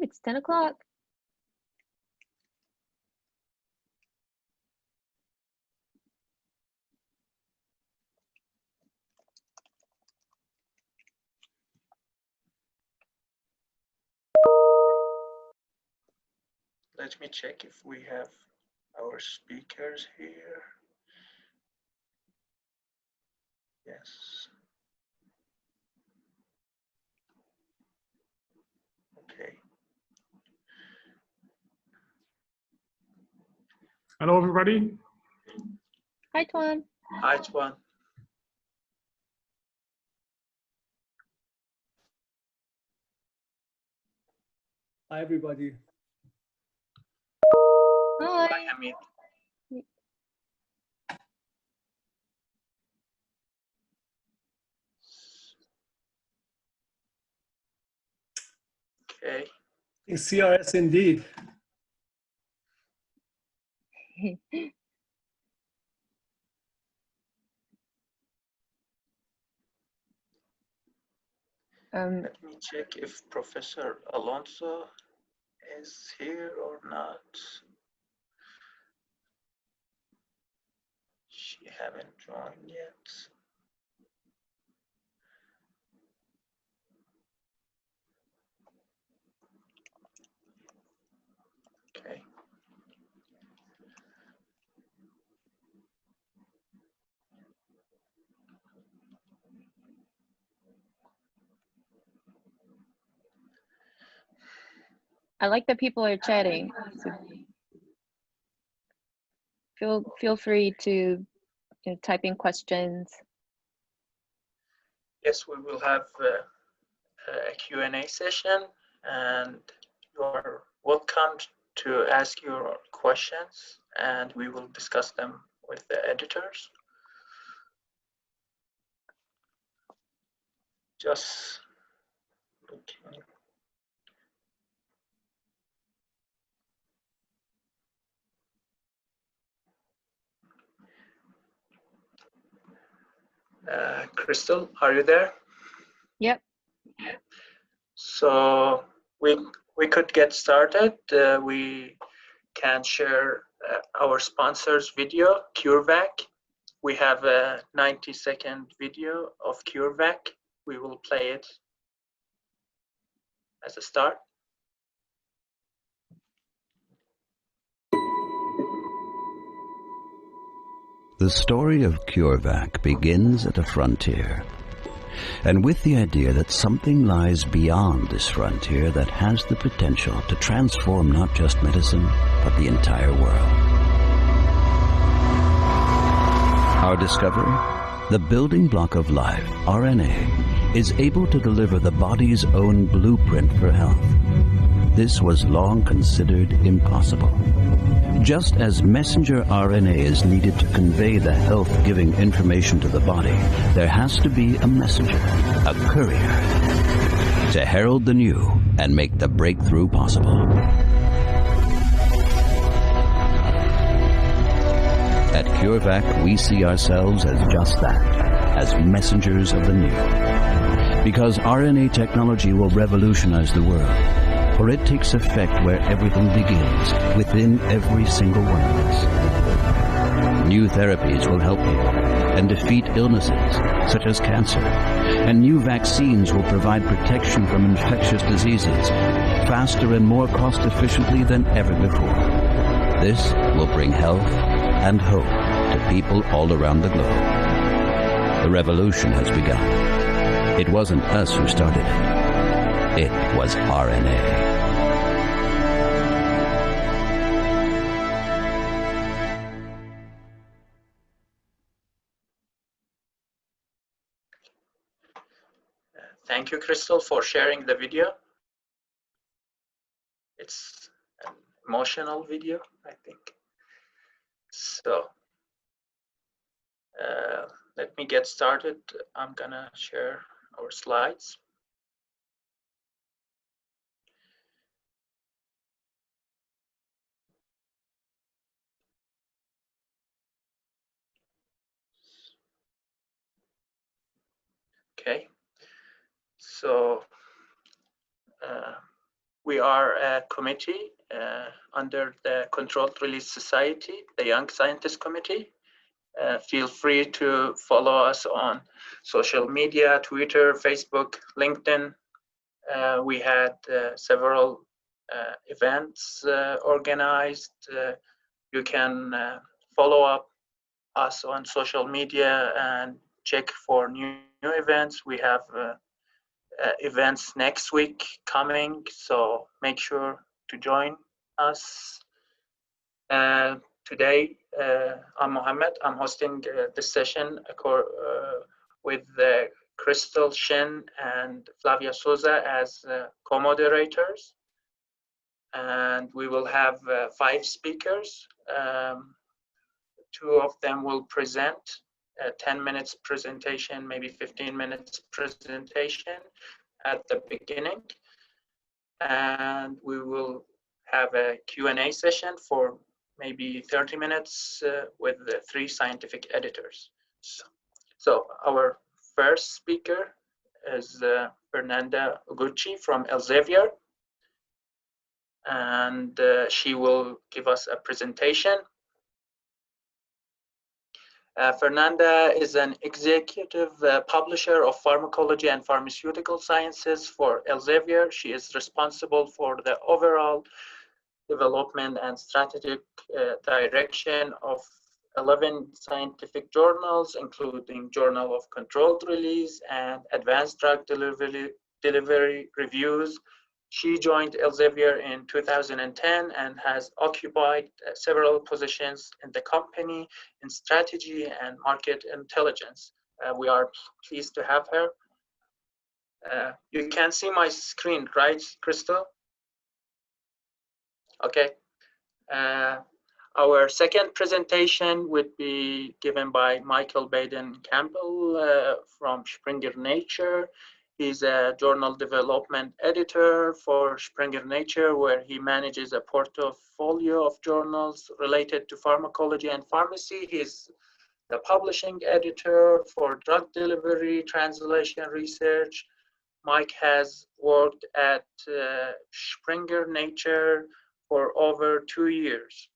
it's 10 o'clock. Let me check if we have our speakers here. Yes. Okay. Hello, everybody. Hi, Tuan. Hi, Tuan. Hi, everybody. Hi. Hi, Hamid. Okay. CRS indeed. Let me check if Professor Alonso is here or not. She haven't joined yet. Okay. I like that people are chatting. So feel free to type in questions. Yes, we will have a Q&A session, and you are welcome to ask your questions, and we will discuss them with the editors. Just looking. Crystal, are you there? Yep. So we could get started. We can share our sponsor's video, CureVac. We have a 90-second video of CureVac. We will play it as a start. The story of CureVac begins at a frontier, and with the idea that something lies beyond this frontier that has the potential to transform not just medicine, but the entire world. Our discovery? The building block of life, RNA, is able to deliver the body's own blueprint for health. This was long considered impossible. Just as messenger RNA is needed to convey the health-giving information to the body, there has to be a messenger, a courier, to herald the new and make the breakthrough possible. At CureVac, we see ourselves as just that, as messengers of the new. Because RNA technology will revolutionize the world. For it takes effect where everything begins, within every single one of us. New therapies will help people and defeat illnesses such as cancer, and new vaccines will provide protection from infectious diseases faster and more cost-efficiently than ever before. This will bring health and hope to people all around the globe. The revolution has begun. It wasn't us who started it. It was RNA. Thank you, Crystal, for sharing the video. It's an emotional video, I think. So let me get started. I'm gonna share our slides. Okay, so We are a committee under the Controlled Release Society, the Young Scientist Committee. Feel free to follow us on social media, Twitter, Facebook, LinkedIn. We had several events organized. You can follow up us on social media and check for new events. We have events next week coming, so make sure to join us. Today, I'm Mohammed. I'm hosting this session with Crystal Shin and Flavia Souza as co-moderators. And we will have 5 speakers. 2 of them will present a 10 minutes presentation, maybe 15 minutes presentation at the beginning. And we will have a Q&A session for maybe 30 minutes with the 3 scientific editors. So our first speaker is Fernanda Uguchi from Elsevier. And she will give us a presentation. Fernanda is an executive publisher of pharmacology and pharmaceutical sciences for Elsevier. She is responsible for the overall development and strategic direction of 11 scientific journals, including Journal of Controlled Release and Advanced Drug Delivery Reviews. She joined Elsevier in 2010 and has occupied several positions in the company in strategy and market intelligence. We are pleased to have her. You can see my screen, right, Crystal? Okay. Our second presentation would be given by Michael Baden-Campbell from Springer Nature. He's a journal development editor for Springer Nature, where he manages a portfolio of journals related to pharmacology and pharmacy. He's the publishing editor for drug delivery, translation research. Mike has worked at Springer Nature for over 2 years.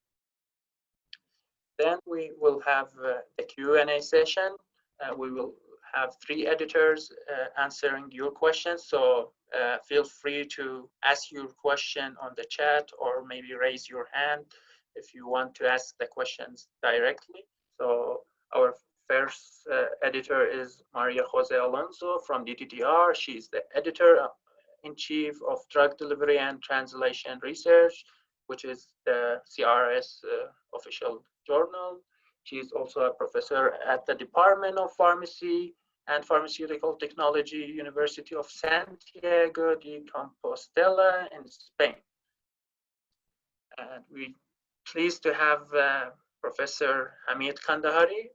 Then we will have the Q&A session. We will have 3 editors answering your questions. So feel free to ask your question on the chat or maybe raise your hand if you want to ask the questions directly. So our first editor is Maria Jose Alonso from DTTR. She's the editor-in-chief of Drug Delivery and Translation Research, which is the CRS official journal. She is also a professor at the Department of Pharmacy and Pharmaceutical Technology, University of Santiago de Compostela in Spain. And we're pleased to have Professor Hamid Kandahari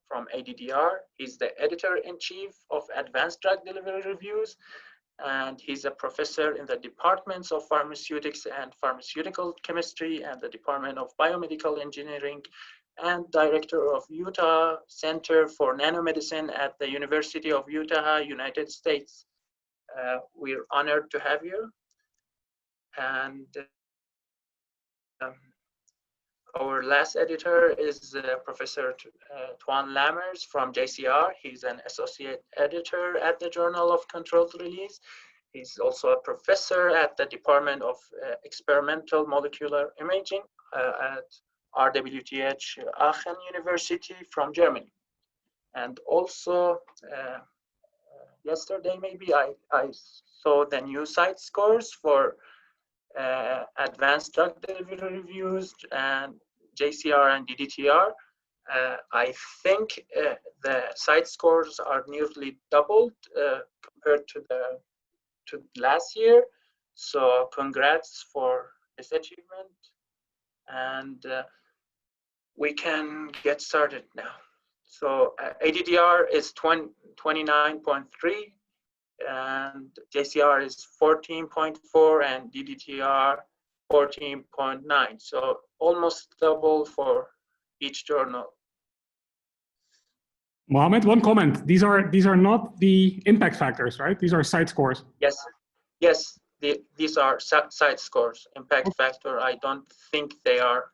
from ADDR. He's the editor-in-chief of Advanced Drug Delivery Reviews, and he's a professor in the departments of pharmaceutics and pharmaceutical chemistry and the Department of Biomedical Engineering, and director of Utah Center for Nanomedicine at the University of Utah, United States. We're honored to have you. And our last editor is Professor Tuan Lammers from JCR. He's an associate editor at the Journal of Controlled Release. He's also a professor at the Department of Experimental Molecular Imaging at RWTH Aachen University from Germany. And also yesterday maybe I saw the new site scores for Advanced Drug Delivery Reviews and JCR and DDTR. I think the site scores are nearly doubled compared to last year. So congrats for this achievement. And we can get started now. So ADDR is 29.3 and JCR is 14.4 and DDTR 14.9. So almost double for each journal. Mohammed, one comment. These are not the impact factors, right? These are site scores. Yes, these are side scores. Impact factor, I don't think they are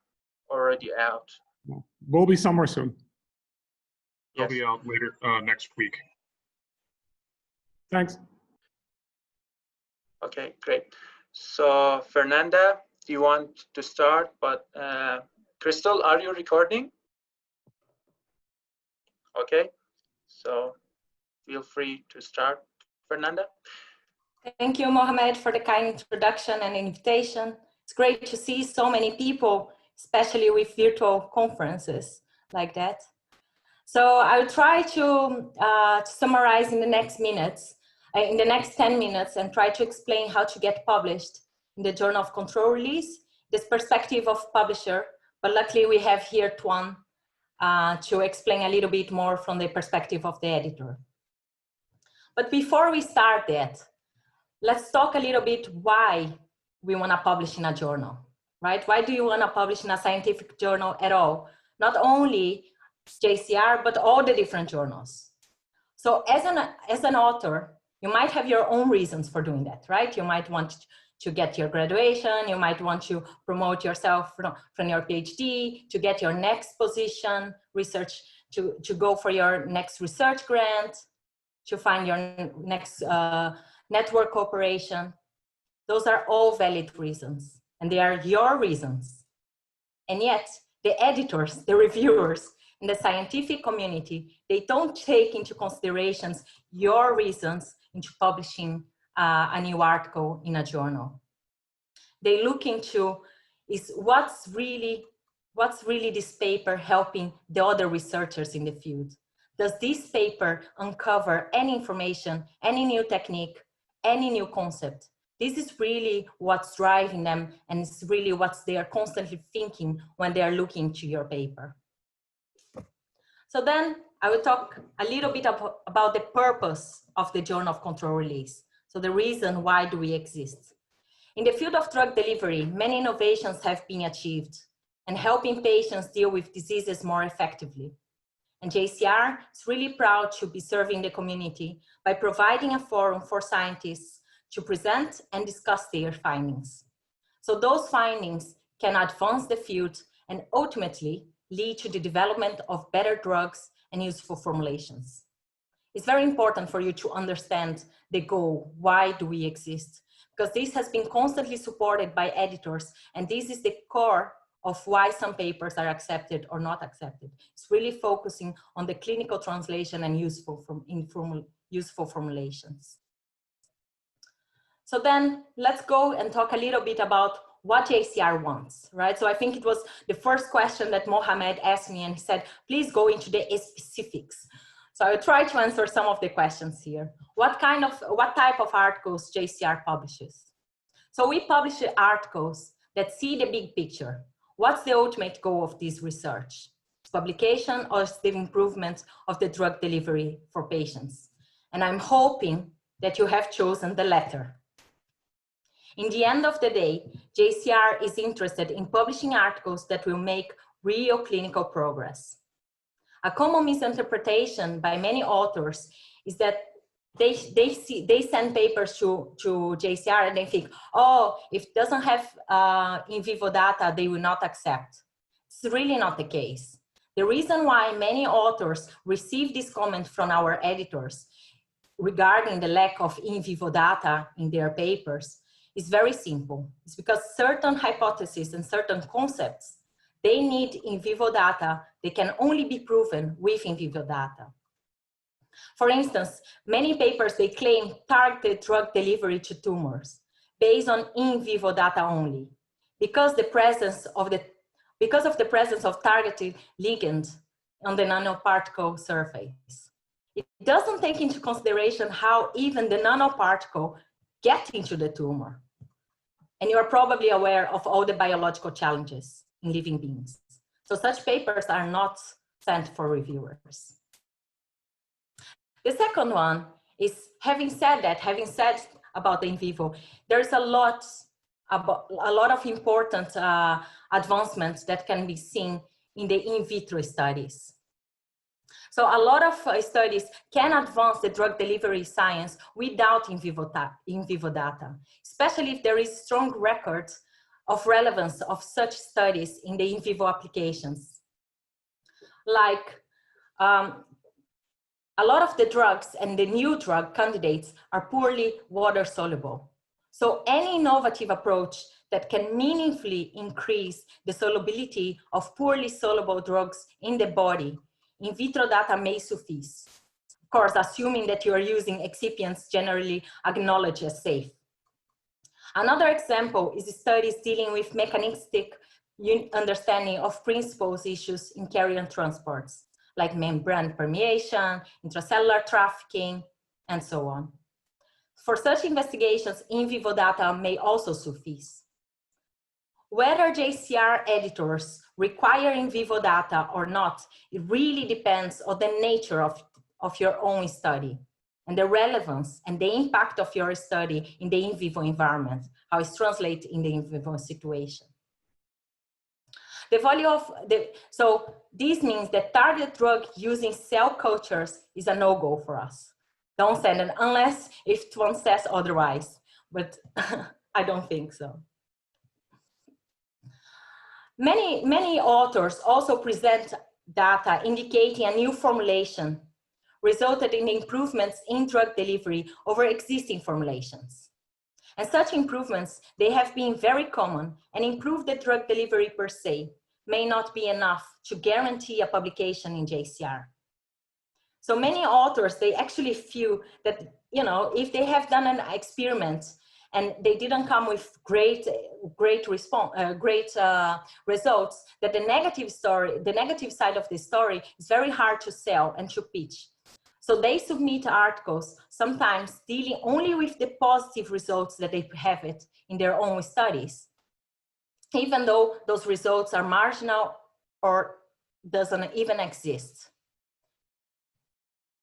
already out. We'll be somewhere soon. They'll Yes. be out later next week. Thanks. Okay, great. So Fernanda, do you want to start? But Crystal, are you recording? Okay, so feel free to start, Fernanda. Thank you, Mohammed, for the kind introduction and invitation. It's great to see so many people, especially with virtual conferences like that. So I'll try to summarize in the next minutes, in the next 10 minutes, and try to explain how to get published in the Journal of Control Release, this perspective of publisher. But luckily we have here Tuan to explain a little bit more from the perspective of the editor. But before we start that, let's talk a little bit why we want to publish in a journal, right? Why do you want to publish in a scientific journal at all? Not only JCR, but all the different journals. So as an author, you might have your own reasons for doing that, right? You might want to get your graduation, you might want to promote yourself from your PhD, to get your next position, research, to go for your next research grant, to find your next network cooperation. Those are all valid reasons, and they are your reasons. And yet, the editors, the reviewers, in the scientific community, they don't take into considerations your reasons into publishing a new article in a journal. They look into is what's really this paper helping the other researchers in the field. Does this paper uncover any information, any new technique, any new concept? This is really what's driving them, and it's really what they are constantly thinking when they are looking to your paper. So then I will talk a little bit about the purpose of the Journal of Control Release. So the reason why do we exist? In the field of drug delivery, many innovations have been achieved and helping patients deal with diseases more effectively. And JCR is really proud to be serving the community by providing a forum for scientists to present and discuss their findings. So those findings can advance the field and ultimately lead to the development of better drugs and useful formulations. It's very important for you to understand the goal, why do we exist? Because this has been constantly supported by editors, and this is the core of why some papers are accepted or not accepted. It's really focusing on the clinical translation and useful formulations. So then let's go and talk a little bit about what JCR wants, right? So I think it was the first question that Mohammed asked me, and he said, please go into the specifics. So I will try to answer some of the questions here. What type of articles JCR publishes? So we publish articles that see the big picture. What's the ultimate goal of this research? It's publication or it's the improvement of the drug delivery for patients? And I'm hoping that you have chosen the latter. In the end of the day, JCR is interested in publishing articles that will make real clinical progress. A common misinterpretation by many authors is that they send papers to JCR and they think, oh, if it doesn't have in vivo data, they will not accept. It's really not the case. The reason why many authors receive this comment from our editors regarding the lack of in vivo data in their papers is very simple. It's because certain hypotheses and certain concepts, they need in vivo data. They can only be proven with in vivo data. For instance, many papers, they claim targeted drug delivery to tumors based on in vivo data only, because of the presence of targeted ligand on the nanoparticle surface. It doesn't take into consideration how even the nanoparticle get into the tumor. And you are probably aware of all the biological challenges in living beings. So such papers are not sent for reviewers. The second one is, having said about the in vivo, there's a lot of important advancements that can be seen in the in vitro studies. So a lot of studies can advance the drug delivery science without in vivo data, especially if there is strong records of relevance of such studies in the in vivo applications. Like a lot of the drugs and the new drug candidates are poorly water soluble. So any innovative approach that can meaningfully increase the solubility of poorly soluble drugs in the body, in vitro data may suffice. Of course, assuming that you are using excipients generally acknowledged as safe. Another example is studies dealing with mechanistic understanding of principles issues in carrier transports, like membrane permeation, intracellular trafficking, and so on. For such investigations, in vivo data may also suffice. Whether JCR editors require in vivo data or not, it really depends on the nature of your own study and the relevance and the impact of your study in the in vivo environment, how it's translated in the in vivo situation. The value of so this means that target drug using cell cultures is a no-go for us. Don't send it unless if one says otherwise, but I don't think so. Many authors also present data indicating a new formulation resulted in improvements in drug delivery over existing formulations. And such improvements, they have been very common, and improve the drug delivery per se may not be enough to guarantee a publication in JCR. So many authors, they actually feel that, you know, if they have done an experiment and they didn't come with great results, that the negative side of the story is very hard to sell and to pitch. So they submit articles, sometimes dealing only with the positive results that they have it in their own studies, even though those results are marginal or doesn't even exist.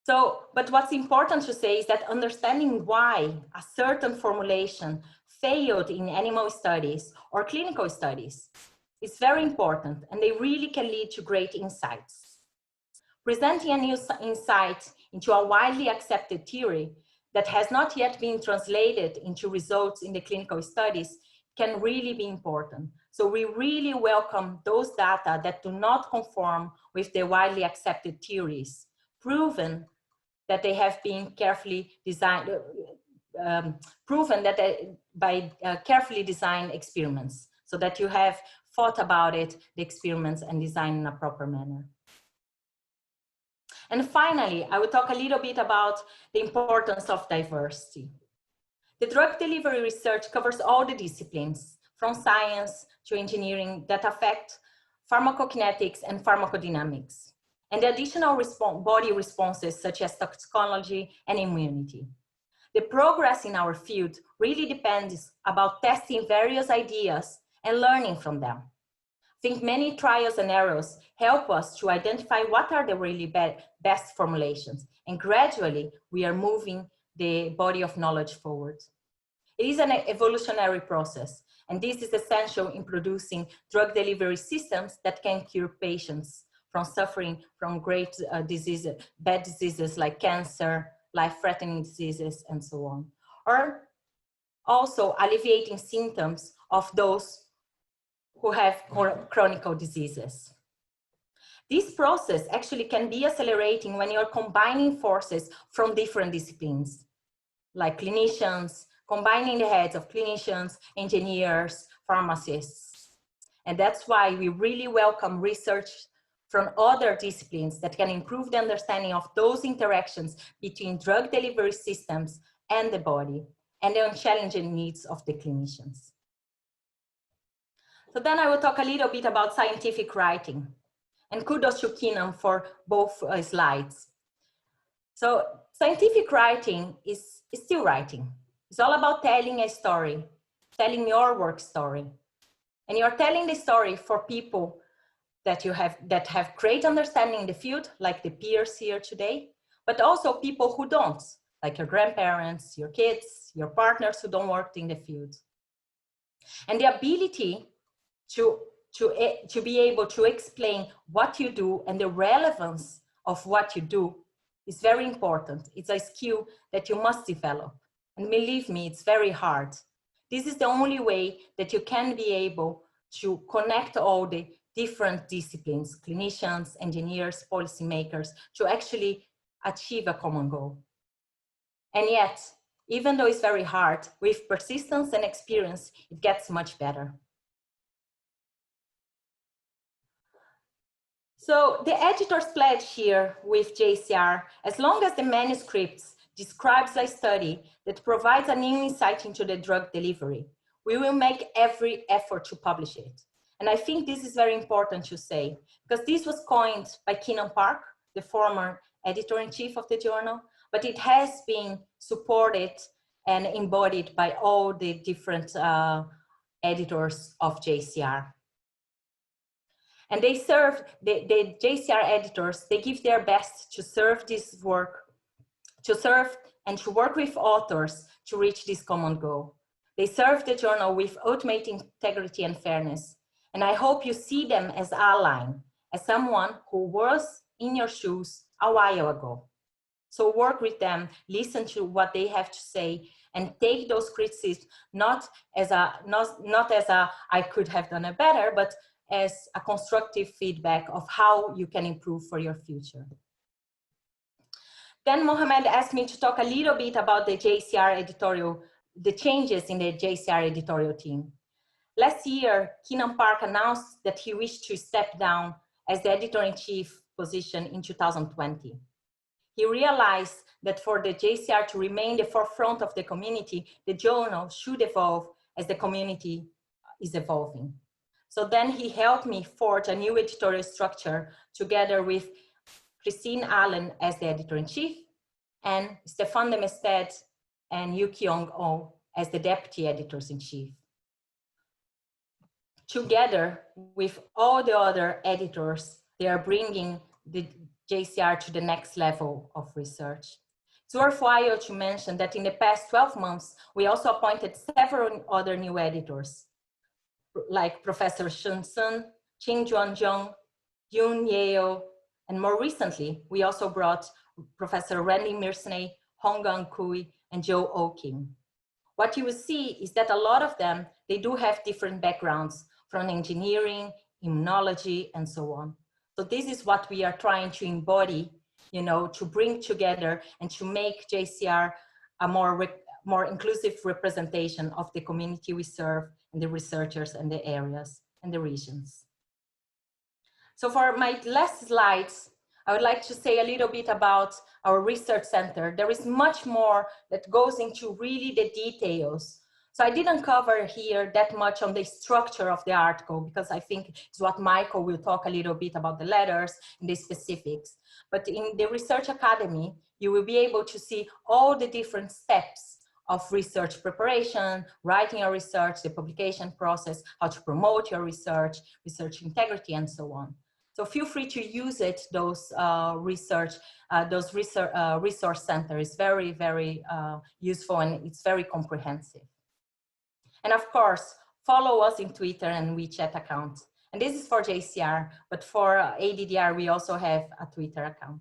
So, but what's important to say is that understanding why a certain formulation failed in animal studies or clinical studies is very important, and they really can lead to great insights. Presenting a new insight into a widely accepted theory that has not yet been translated into results in the clinical studies can really be important. So we really welcome those data that do not conform with the widely accepted theories, proven that they have been carefully designed, by carefully designed experiments, so that you have thought about it, the experiments, and designed in a proper manner. And finally, I will talk a little bit about the importance of diversity. The drug delivery research covers all the disciplines, from science to engineering, that affect pharmacokinetics and pharmacodynamics, and the additional body responses such as toxicology and immunity. The progress in our field really depends about testing various ideas and learning from them. I think many trials and errors help us to identify what are the really best formulations, and gradually we are moving the body of knowledge forward. It is an evolutionary process, and this is essential in producing drug delivery systems that can cure patients from suffering from great diseases, bad diseases like cancer, life-threatening diseases, and so on. Or also alleviating symptoms of those who have chronic diseases. This process actually can be accelerating when you're combining forces from different disciplines, like clinicians, combining the heads of clinicians, engineers, pharmacists. And that's why we really welcome research from other disciplines that can improve the understanding of those interactions between drug delivery systems and the body, and the challenging needs of the clinicians. So then I will talk a little bit about scientific writing, and kudos to Keenan for both slides. So scientific writing is still writing. It's all about telling a story, telling your work story. And you're telling the story for people that have great understanding in the field, like the peers here today, but also people who don't, like your grandparents, your kids, your partners who don't work in the field. And the ability to be able to explain what you do and the relevance of what you do is very important. It's a skill that you must develop. And believe me, it's very hard. This is the only way that you can be able to connect all the different disciplines, clinicians, engineers, policymakers, to actually achieve a common goal. And yet, even though it's very hard, with persistence and experience, it gets much better. So the editor's pledge here with JCR, as long as the manuscripts describes a study that provides a new insight into the drug delivery, we will make every effort to publish it. And I think this is very important to say, because this was coined by Keenan Park, the former editor-in-chief of the journal, but it has been supported and embodied by all the different editors of JCR. And they serve, the JCR editors, they give their best to serve this work, to serve and to work with authors to reach this common goal. They serve the journal with ultimate integrity and fairness. And I hope you see them as ally, as someone who was in your shoes a while ago. So work with them, listen to what they have to say, and take those criticisms not as a I could have done it better, but as a constructive feedback of how you can improve for your future. Then Mohamed asked me to talk a little bit about the JCR editorial, the changes in the JCR editorial team. Last year, Keenan Park announced that he wished to step down as the editor-in-chief position in 2020. He realized that for the JCR to remain the forefront of the community, the journal should evolve as the community is evolving. So then he helped me forge a new editorial structure together with Christine Allen as the editor-in-chief and Stefan de Mested and Yu Kyung-oh as the deputy editors-in-chief. Together with all the other editors, they are bringing the JCR to the next level of research. It's worthwhile to mention that in the past 12 months, we also appointed several other new editors, like Professor Shun Sun, Qing Juanzhong, Yun Yeo, and more recently, we also brought Professor Randy Mirsney, Honggang Kui, and Joe Oking. What you will see is that a lot of them, they do have different backgrounds from engineering, immunology, and so on. So this is what we are trying to embody, you know, to bring together and to make JCR a more inclusive representation of the community we serve and the researchers and the areas and the regions. So for my last slides, I would like to say a little bit about our research center. There is much more that goes into really the details. So I didn't cover here that much on the structure of the article because I think it's what Michael will talk a little bit about the letters and the specifics. But in the Research Academy, you will be able to see all the different steps of research preparation, writing your research, the publication process, how to promote your research, research integrity, and so on. So feel free to use it, those resource center is very, very useful and it's very comprehensive. And of course, follow us in Twitter and WeChat account. And this is for JCR, but for ADDR, we also have a Twitter account.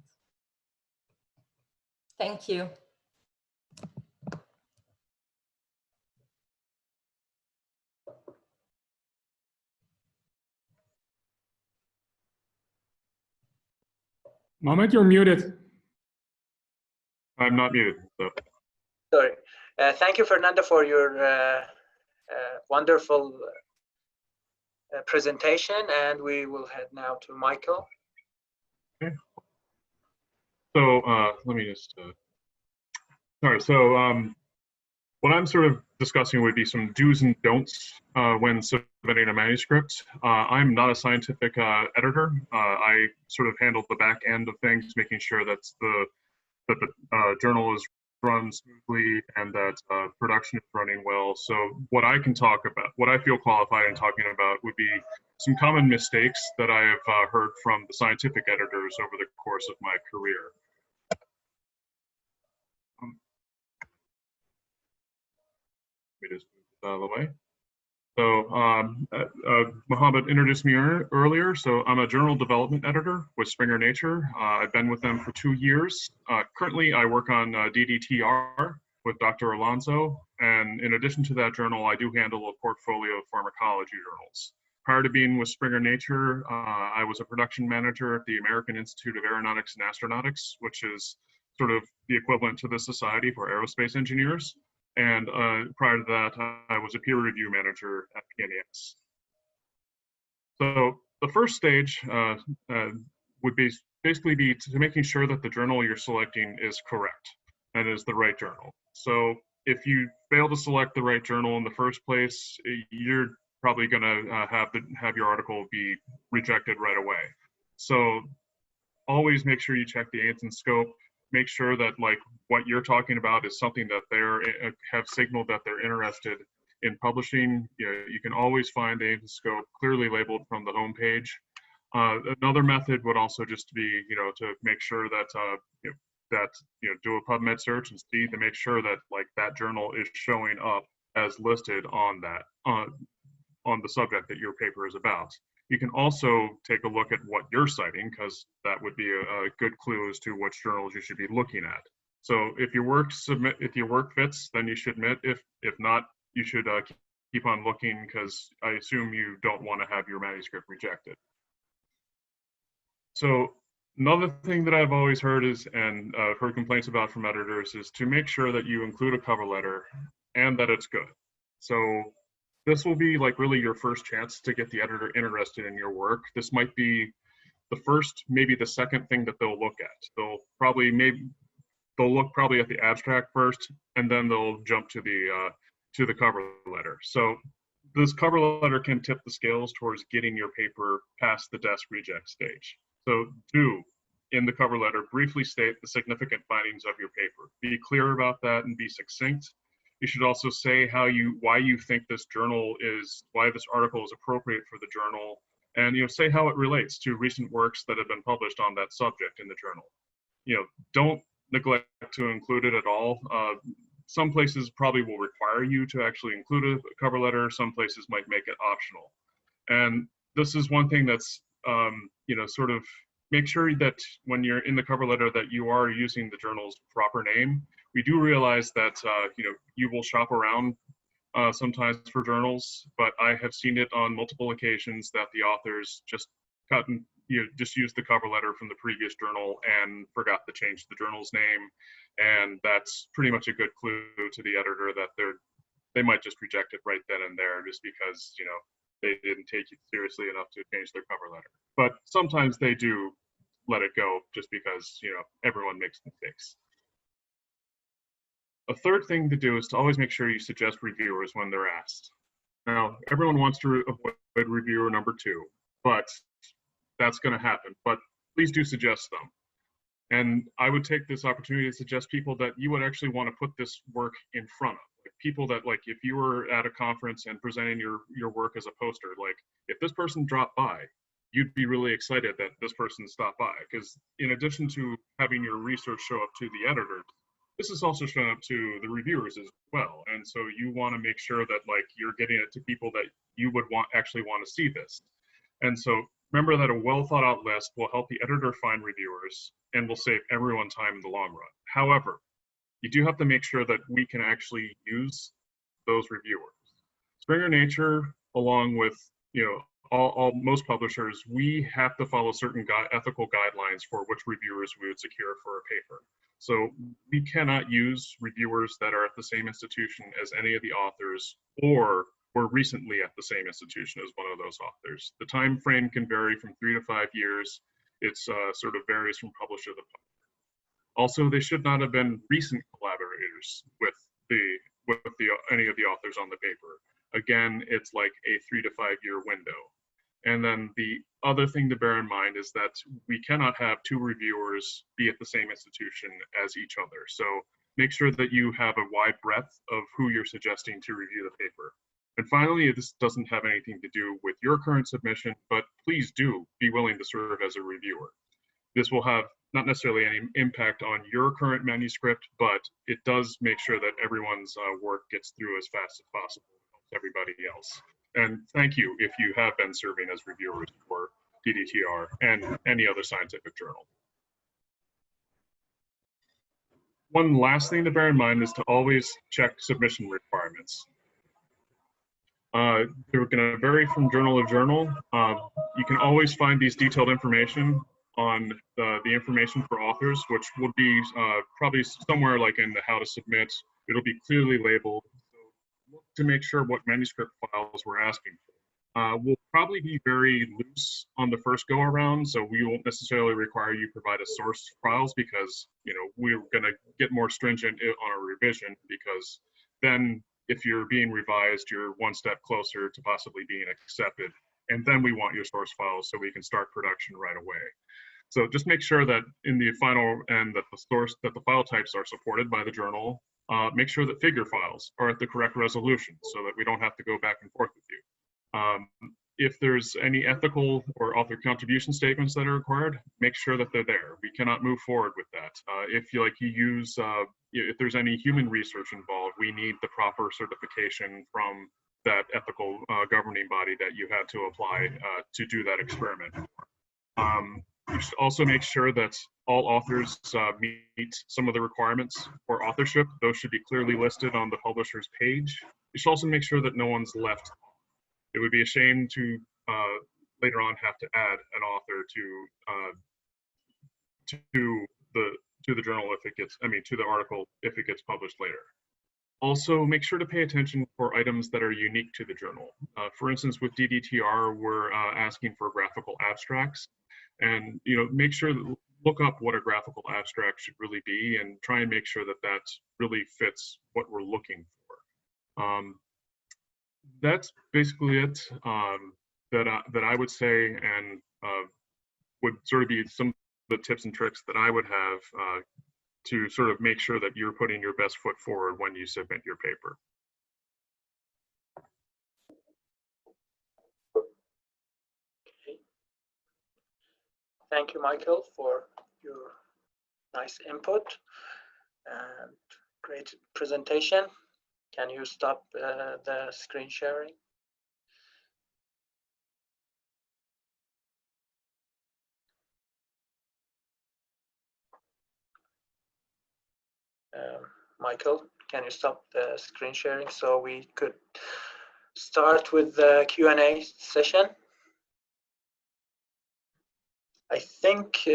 Thank you. Mohamed, you're muted. I'm not muted. So. Sorry. Thank you, Fernando, for your wonderful presentation. And we will head now to Michael. Okay. So let me just, sorry. So what I'm sort of discussing would be some do's and don'ts when submitting a manuscript. I'm not a scientific editor. I sort of handle the back end of things, making sure that the journal is run smoothly and that production is running well. So what I can talk about, what I feel qualified in talking about would be some common mistakes that I have heard from the scientific editors over the course of my career. Let me just move this out of the way. So Mohammed introduced me earlier. So I'm a journal development editor with Springer Nature. I've been with them for 2 years. Currently, I work on DDTR with Dr. Alonso. And in addition to that journal, I do handle a portfolio of pharmacology journals. Prior to being with Springer Nature, I was a production manager at the American Institute of Aeronautics and Astronautics, which is sort of the equivalent to the Society for Aerospace Engineers. And prior to that, I was a peer review manager at PNAS. So the first stage would basically be to making sure that the journal you're selecting is correct and is the right journal. So if you fail to select the right journal in the first place, you're probably going to have your article be rejected right away. So always make sure you check the aims and scope. Make sure that like what you're talking about is something that they have signaled that they're interested in publishing. You can always find the aims and scope clearly labeled from the homepage. Another method would also just be, to make sure that do a PubMed search and see to make sure that like that journal is showing up as listed on that on the subject that your paper is about. You can also take a look at what you're citing, because that would be a good clue as to which journals you should be looking at. So if your work fits, then you should submit. If not, you should keep on looking, because I assume you don't want to have your manuscript rejected. So another thing that I've always heard is, and heard complaints about from editors, is to make sure that you include a cover letter and that it's good. So this will be like really your first chance to get the editor interested in your work. This might be the first, maybe the second thing that they'll look at. They'll look probably at the abstract first, and then they'll jump to the cover letter. So this cover letter can tip the scales towards getting your paper past the desk reject stage. So do, in the cover letter, briefly state the significant findings of your paper. Be clear about that and be succinct. You should also say why you think why this article is appropriate for the journal, and say how it relates to recent works that have been published on that subject in the journal. Don't neglect to include it at all. Some places probably will require you to actually include a cover letter. Some places might make it optional. And this is one thing that's, sort of make sure that when you're in the cover letter that you are using the journal's proper name. We do realize that, you will shop around sometimes for journals, but I have seen it on multiple occasions that the authors just just used the cover letter from the previous journal and forgot to change the journal's name. And that's pretty much a good clue to the editor that they might just reject it right then and there just because, they didn't take it seriously enough to change their cover letter. But sometimes they do let it go just because, everyone makes mistakes. A third thing to do is to always make sure you suggest reviewers when they're asked. Now, everyone wants to avoid reviewer number 2, but that's going to happen. But please do suggest them. And I would take this opportunity to suggest people that you would actually want to put this work in front of. Like people that, like, if you were at a conference and presenting your work as a poster, like, if this person dropped by, you'd be really excited that this person stopped by. Because in addition to having your research show up to the editors, this is also showing up to the reviewers as well. And so you want to make sure that, like, you're getting it to people that you would actually want to see this. And so remember that a well thought out list will help the editor find reviewers and will save everyone time in the long run. However, you do have to make sure that we can actually use those reviewers. Springer Nature, along with, most publishers, we have to follow certain ethical guidelines for which reviewers we would secure for a paper. So we cannot use reviewers that are at the same institution as any of the authors or were recently at the same institution as one of those authors. The time frame can vary from 3 to 5 years. It's sort of varies from publisher to publisher. Also, they should not have been recent collaborators with any of the authors on the paper. Again, it's like a 3 to 5 year window. And then the other thing to bear in mind is that we cannot have 2 reviewers be at the same institution as each other. So make sure that you have a wide breadth of who you're suggesting to review the paper. And finally, this doesn't have anything to do with your current submission, but please do be willing to serve as a reviewer. This will have not necessarily any impact on your current manuscript, but it does make sure that everyone's work gets through as fast as possible, everybody else. And thank you if you have been serving as reviewers for DDTR and any other scientific journal. One last thing to bear in mind is to always check submission requirements. They're going to vary from journal to journal. You can always find these detailed information on the information for authors, which will be probably somewhere like in the how to submit. It'll be clearly labeled. So look to make sure what manuscript files we're asking for. We'll probably be very loose on the first go around, so we won't necessarily require you provide a source files because we're going to get more stringent on a revision, because then if you're being revised, you're one step closer to possibly being accepted. And then we want your source files so we can start production right away. So just make sure that in the final end that the file types are supported by the journal. Make sure that figure files are at the correct resolution so that we don't have to go back and forth with you. If there's any ethical or author contribution statements that are required, make sure that they're there. We cannot move forward with that. If there's any human research involved, we need the proper certification from that ethical governing body that you had to apply to do that experiment. You should also make sure that all authors meet some of the requirements for authorship. Those should be clearly listed on the publisher's page. You should also make sure that no one's left. It would be a shame to later on have to add an author to the journal if it gets, to the article if it gets published later. Also, make sure to pay attention for items that are unique to the journal. For instance, with DDTR, we're asking for graphical abstracts, and make sure that look up what a graphical abstract should really be, and try and make sure that that really fits what we're looking for. That's basically it that I would say, and would sort of be some of the tips and tricks that I would have to sort of make sure that you're putting your best foot forward when you submit your paper. Okay. Thank you, Michael, for your nice input and great presentation. Can you stop the screen sharing? Michael, can you stop the screen sharing so we could start with the Q&A session? I think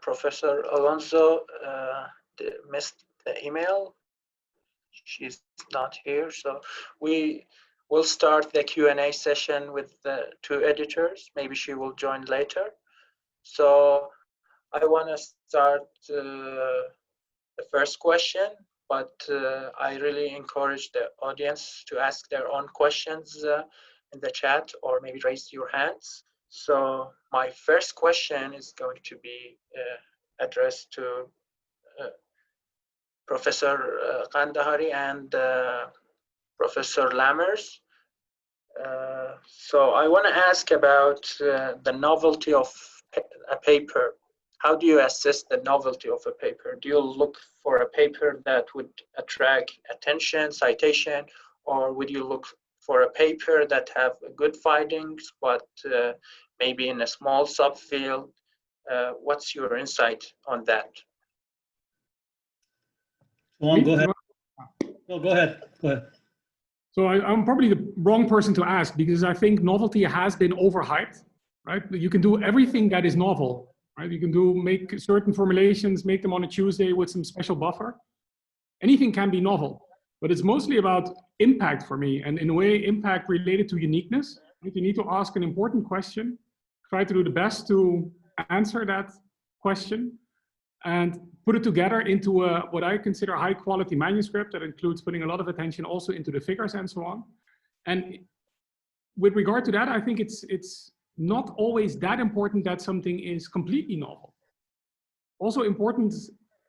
Professor Alonso missed the email. She's not here, so we will start the Q&A session with the two editors. Maybe she will join later. So I want to start the first question, but I really encourage the audience to ask their own questions in the chat, or maybe raise your hands. So my first question is going to be addressed to Professor Kandahari and Professor Lammers. So I want to ask about the novelty of a paper. How do you assess the novelty of a paper? Do you look for a paper that would attract attention, citation, or would you look for a paper that have good findings, but maybe in a small subfield? What's your insight on that? Go ahead. No, go ahead. Go ahead. So I'm probably the wrong person to ask, because I think novelty has been overhyped, right? You can do everything that is novel, right? You can make certain formulations, make them on a Tuesday with some special buffer. Anything can be novel, but it's mostly about impact for me, and in a way, impact related to uniqueness. You need to ask an important question, try to do the best to answer that question, and put it together into what I consider a high quality manuscript that includes putting a lot of attention also into the figures and so on. And with regard to that, I think it's not always that important that something is completely novel. Also important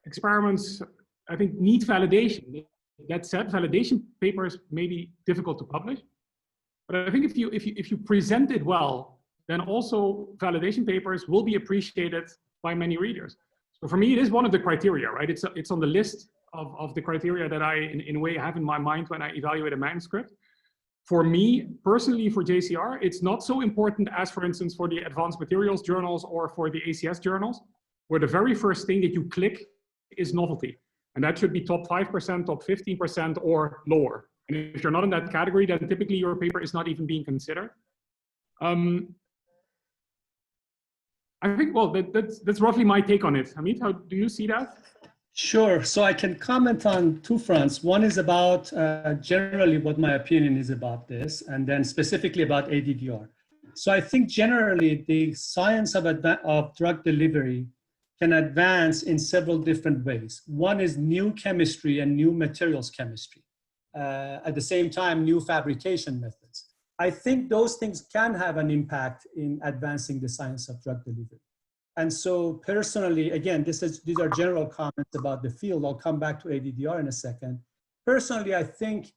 experiments, I think, need validation. That said, validation papers may be difficult to publish, but I think if you present it well, then also validation papers will be appreciated by many readers. So for me, it is one of the criteria, right? It's on the list of the criteria that I, in a way, have in my mind when I evaluate a manuscript. For me, personally, for JCR, it's not so important as, for instance, for the advanced materials journals or for the ACS journals, where the very first thing that you click is novelty. And that should be top 5%, top 15%, or lower. And if you're not in that category, then typically your paper is not even being considered. I think, well, that's roughly my take on it. Hamid, how do you see that? Sure. So I can comment on two fronts. One is about generally what my opinion is about this, and then specifically about ADDR. So I think generally the science of drug delivery can advance in several different ways. One is new chemistry and new materials chemistry. At the same time, new fabrication methods. I think those things can have an impact in advancing the science of drug delivery. And so personally, again, these are general comments about the field. I'll come back to ADDR in a second. Personally, I think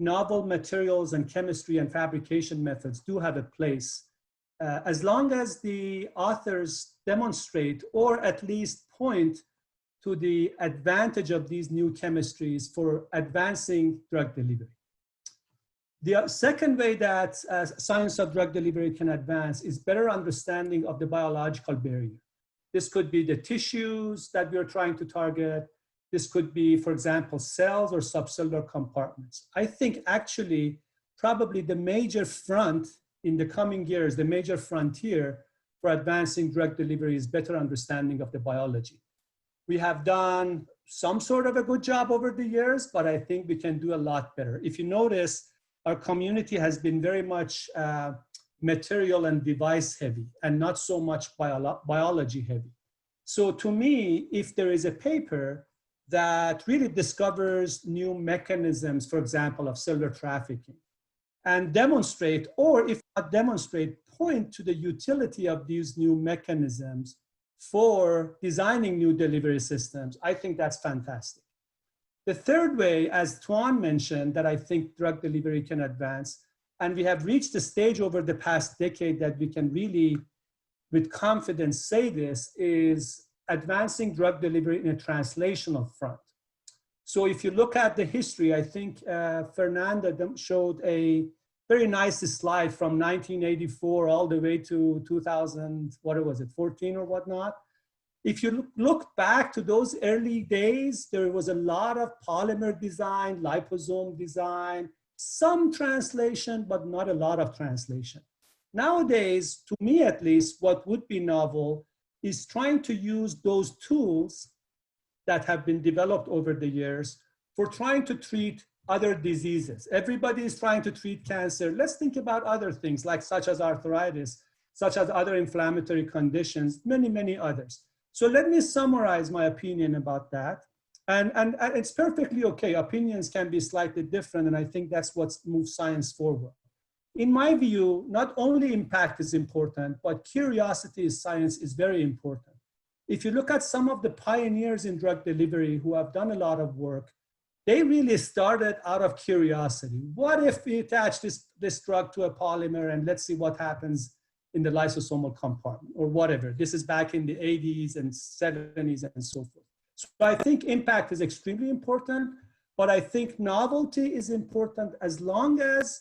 novel materials and chemistry and fabrication methods do have a place as long as the authors demonstrate or at least point to the advantage of these new chemistries for advancing drug delivery. The second way that science of drug delivery can advance is better understanding of the biological barrier. This could be the tissues that we're trying to target. This could be, for example, cells or subcellular compartments. I think actually probably the major front in the coming years, the major frontier for advancing drug delivery is better understanding of the biology. We have done some sort of a good job over the years, but I think we can do a lot better. If you notice, our community has been very much material and device heavy and not so much biology heavy. So to me, if there is a paper that really discovers new mechanisms, for example, of cellular trafficking, and demonstrate, or if not demonstrate, point to the utility of these new mechanisms for designing new delivery systems, I think that's fantastic. The third way, as Tuan mentioned, that I think drug delivery can advance, and we have reached a stage over the past decade that we can really, with confidence, say this, is advancing drug delivery in a translational front. So if you look at the history, I think Fernanda showed a very nice slide from 1984 all the way to 2000, what was it, 14 or whatnot. If you look back to those early days, there was a lot of polymer design, liposome design, some translation, but not a lot of translation. Nowadays, to me at least, what would be novel is trying to use those tools that have been developed over the years for trying to treat other diseases. Everybody is trying to treat cancer. Let's think about other things like such as arthritis, such as other inflammatory conditions, many, many others. So let me summarize my opinion about that. And it's perfectly okay. Opinions can be slightly different, and I think that's what moves science forward. In my view, not only impact is important, but curiosity in science is very important. If you look at some of the pioneers in drug delivery who have done a lot of work, they really started out of curiosity. What if we attach this drug to a polymer and let's see what happens in the lysosomal compartment or whatever. This is back in the 80s and 70s and so forth. So I think impact is extremely important, but I think novelty is important as long as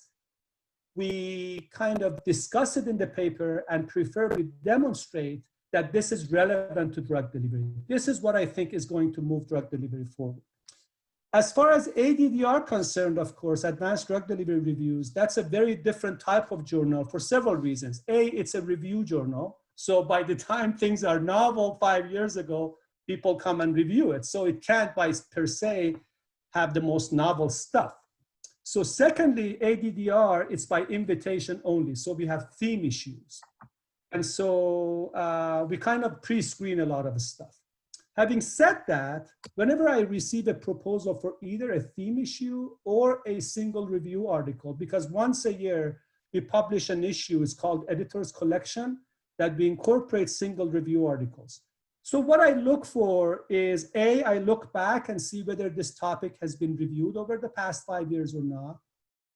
we kind of discuss it in the paper and preferably demonstrate that this is relevant to drug delivery. This is what I think is going to move drug delivery forward. As far as ADDR concerned, of course, advanced drug delivery reviews, that's a very different type of journal for several reasons. A, it's a review journal. So by the time things are novel 5 years ago, people come and review it. So it can't by per se have the most novel stuff. So secondly, ADDR, it's by invitation only. So we have theme issues. And so we kind of pre-screen a lot of stuff. Having said that, whenever I receive a proposal for either a theme issue or a single review article, because once a year we publish an issue, it's called Editor's Collection, that we incorporate single review articles. So what I look for is A, I look back and see whether this topic has been reviewed over the past 5 years or not.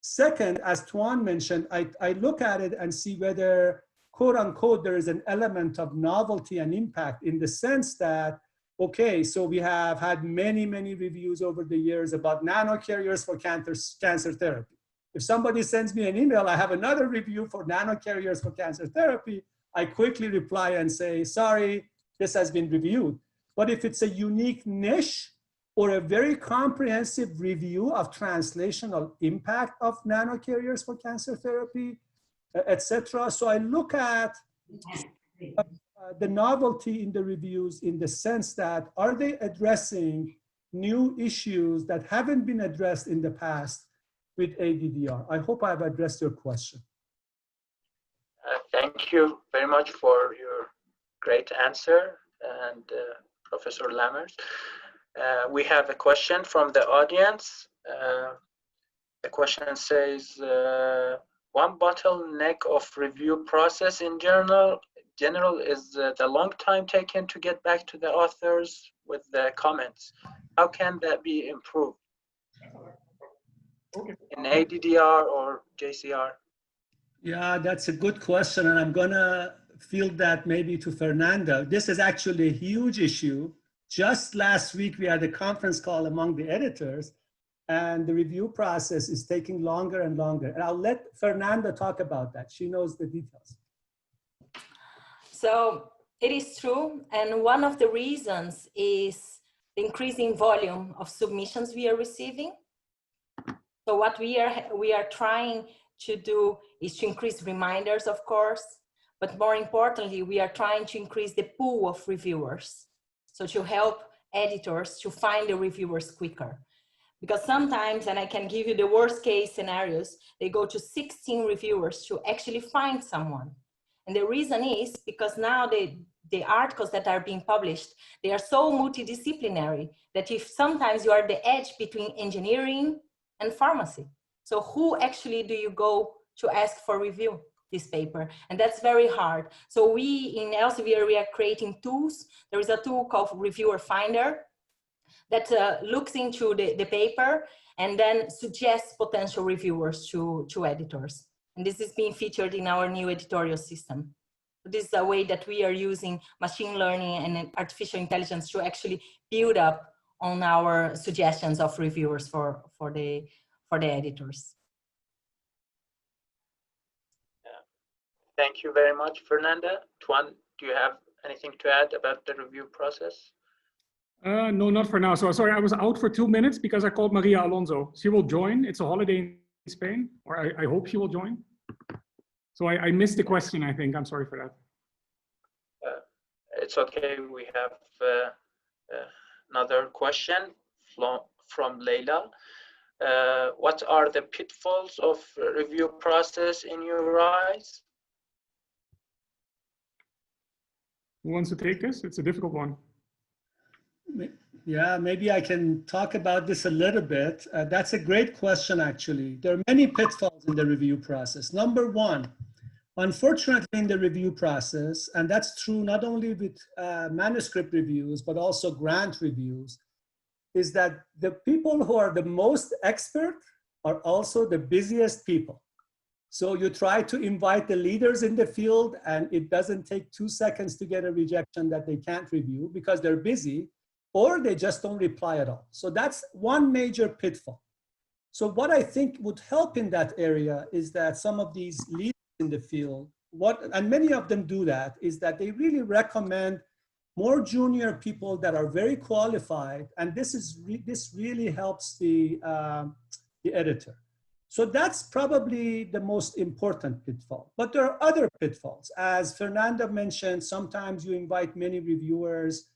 Second, as Tuan mentioned, I look at it and see whether, quote unquote, there is an element of novelty and impact in the sense that, okay, so we have had many, many reviews over the years about nanocarriers for cancer therapy. If somebody sends me an email, I have another review for nanocarriers for cancer therapy, I quickly reply and say, sorry, this has been reviewed. But if it's a unique niche or a very comprehensive review of translational impact of nanocarriers for cancer therapy, etc. So I look at the novelty in the reviews in the sense that, are they addressing new issues that haven't been addressed in the past with ADDR? I hope I've addressed your question. Thank you very much for your great answer, and Professor Lammers. We have a question from the audience. The question says, one bottleneck of review process in general is the long time taken to get back to the authors with the comments. How can that be improved in ADDR or JCR? Yeah, that's a good question, and I'm gonna field that maybe to Fernanda. This is actually a huge issue. Just last week, we had a conference call among the editors, and the review process is taking longer and longer. And I'll let Fernanda talk about that. She knows the details. So it is true, and one of the reasons is the increasing volume of submissions we are receiving. So what we are trying to do is to increase reminders, of course, but more importantly, we are trying to increase the pool of reviewers. So to help editors to find the reviewers quicker. Because sometimes, and I can give you the worst case scenarios, they go to 16 reviewers to actually find someone. And the reason is because now the articles that are being published, they are so multidisciplinary that if sometimes you are the edge between engineering and pharmacy. So who actually do you go to ask for review this paper? And that's very hard. So we in Elsevier, we are creating tools. There is a tool called Reviewer Finder that looks into the paper and then suggests potential reviewers to editors. And this is being featured in our new editorial system. This is a way that we are using machine learning and artificial intelligence to actually build up on our suggestions of reviewers for the editors. Thank you very much, Fernanda. Tuan, do you have anything to add about the review process? No, not for now. So sorry, I was out for 2 minutes because I called Maria Alonso. She will join. It's a holiday in Spain, or I hope she will join. So I missed the question, I think. I'm sorry for that. It's okay. We have another question from Leila. What are the pitfalls of review process in your eyes? Who wants to take this? It's a difficult one. Yeah, maybe I can talk about this a little bit. That's a great question, actually. There are many pitfalls in the review process. Number one, unfortunately in the review process, and that's true not only with manuscript reviews, but also grant reviews, is that the people who are the most expert are also the busiest people. So you try to invite the leaders in the field, and it doesn't take 2 seconds to get a rejection that they can't review because they're busy, or they just don't reply at all. So that's one major pitfall. So what I think would help in that area is that some of these leaders in the field, and many of them do that, is that they really recommend more junior people that are very qualified, and this really helps the editor. So that's probably the most important pitfall. But there are other pitfalls. As Fernanda mentioned, sometimes you invite many reviewers,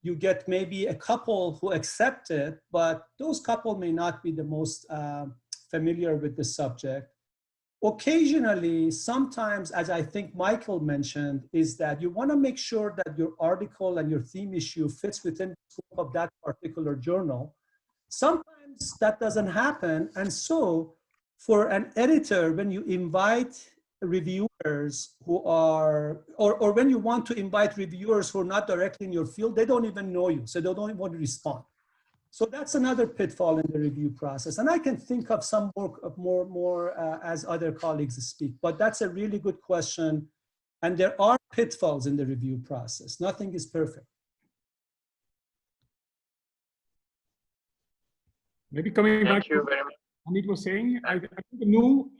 you get maybe a couple who accept it, but those couple may not be the most familiar with the subject. Occasionally, sometimes, as I think Michael mentioned, is that you want to make sure that your article and your theme issue fits within the scope of that particular journal. Sometimes that doesn't happen. And so for an editor, when you invite reviewers who are, or when you want to invite reviewers who are not directly in your field, they don't even know you, so they don't even want to respond. So that's another pitfall in the review process. And I can think of some more as other colleagues speak, but that's a really good question. And there are pitfalls in the review process. Nothing is perfect. Maybe coming back. Thank you very much. Hamid was saying, I think the new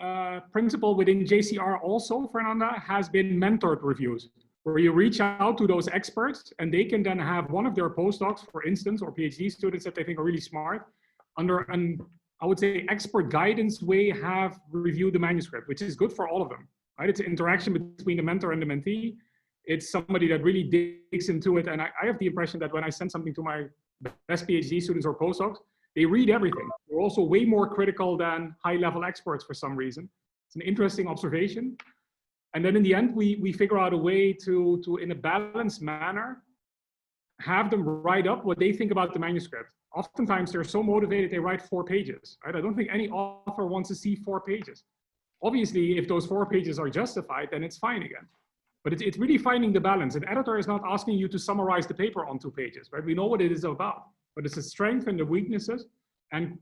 principle within JCR also, Fernanda, has been mentored reviews, where you reach out to those experts and they can then have one of their postdocs, for instance, or PhD students that they think are really smart, under an, I would say, expert guidance way, have reviewed the manuscript, which is good for all of them, right? It's an interaction between the mentor and the mentee. It's somebody that really digs into it. And I have the impression that when I send something to my best PhD students or postdocs, they read everything. They're also way more critical than high-level experts for some reason. It's an interesting observation. And then in the end, we figure out a way to, in a balanced manner, have them write up what they think about the manuscript. Oftentimes, they're so motivated, they write 4 pages, right? I don't think any author wants to see 4 pages. Obviously, if those 4 pages are justified, then it's fine again. But it's really finding the balance. An editor is not asking you to summarize the paper on 2 pages, right? We know what it is about, but it's the strength and the weaknesses and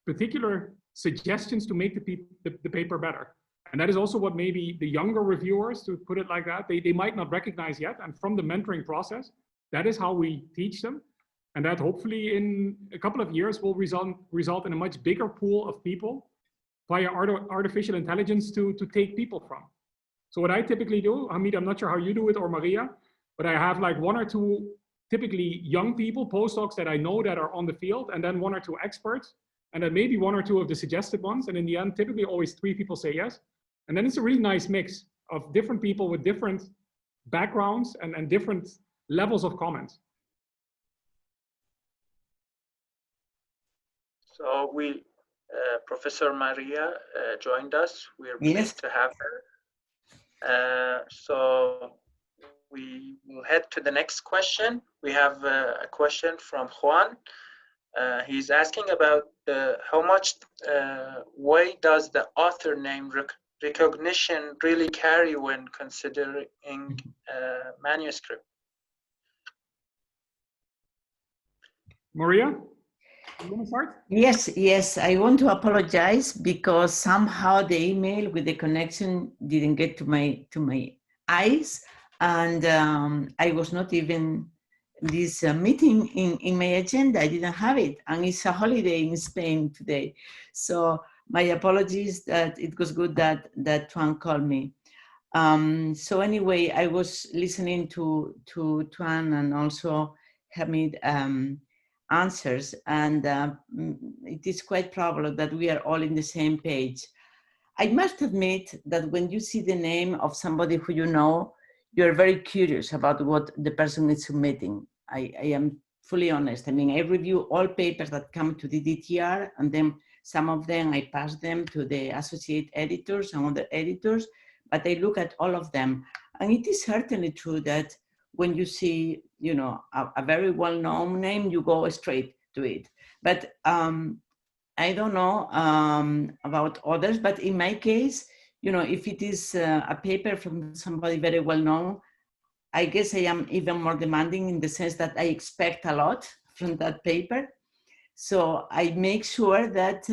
particular suggestions to make the paper better. And that is also what maybe the younger reviewers, to put it like that, they might not recognize yet. And from the mentoring process, that is how we teach them. And that hopefully in a couple of years will result in a much bigger pool of people via artificial intelligence to take people from. So what I typically do, Hamid, I'm not sure how you do it, or Maria, but I have like 1 or 2 typically young people, postdocs that I know that are on the field, and then 1 or 2 experts, and then maybe 1 or 2 of the suggested ones. And in the end, typically always 3 people say yes. And then it's a really nice mix of different people with different backgrounds and different levels of comments. So Professor Maria joined us. We're pleased to have her. So we will head to the next question. We have a question from Juan. He's asking about how much weight does the author name recognition really carry when considering manuscript? Maria, you want to start? Yes. I want to apologize because somehow the email with the connection didn't get to my eyes, and I was not even this meeting in my agenda. I didn't have it, and it's a holiday in Spain today. So my apologies. That it was good that Tuan called me. So anyway, I was listening to Tuan and also Hamid answers, and it is quite probable that we are all in the same page. I must admit that when you see the name of somebody who you know, you're very curious about what the person is submitting. I am fully honest. I mean, I review all papers that come to the DTR, and then some of them I pass them to the associate editors and other editors, but I look at all of them. And it is certainly true that when you see, you know, a very well-known name, you go straight to it. But I don't know about others, but in my case, you know, if it is a paper from somebody very well-known, I guess I am even more demanding in the sense that I expect a lot from that paper. So I make sure that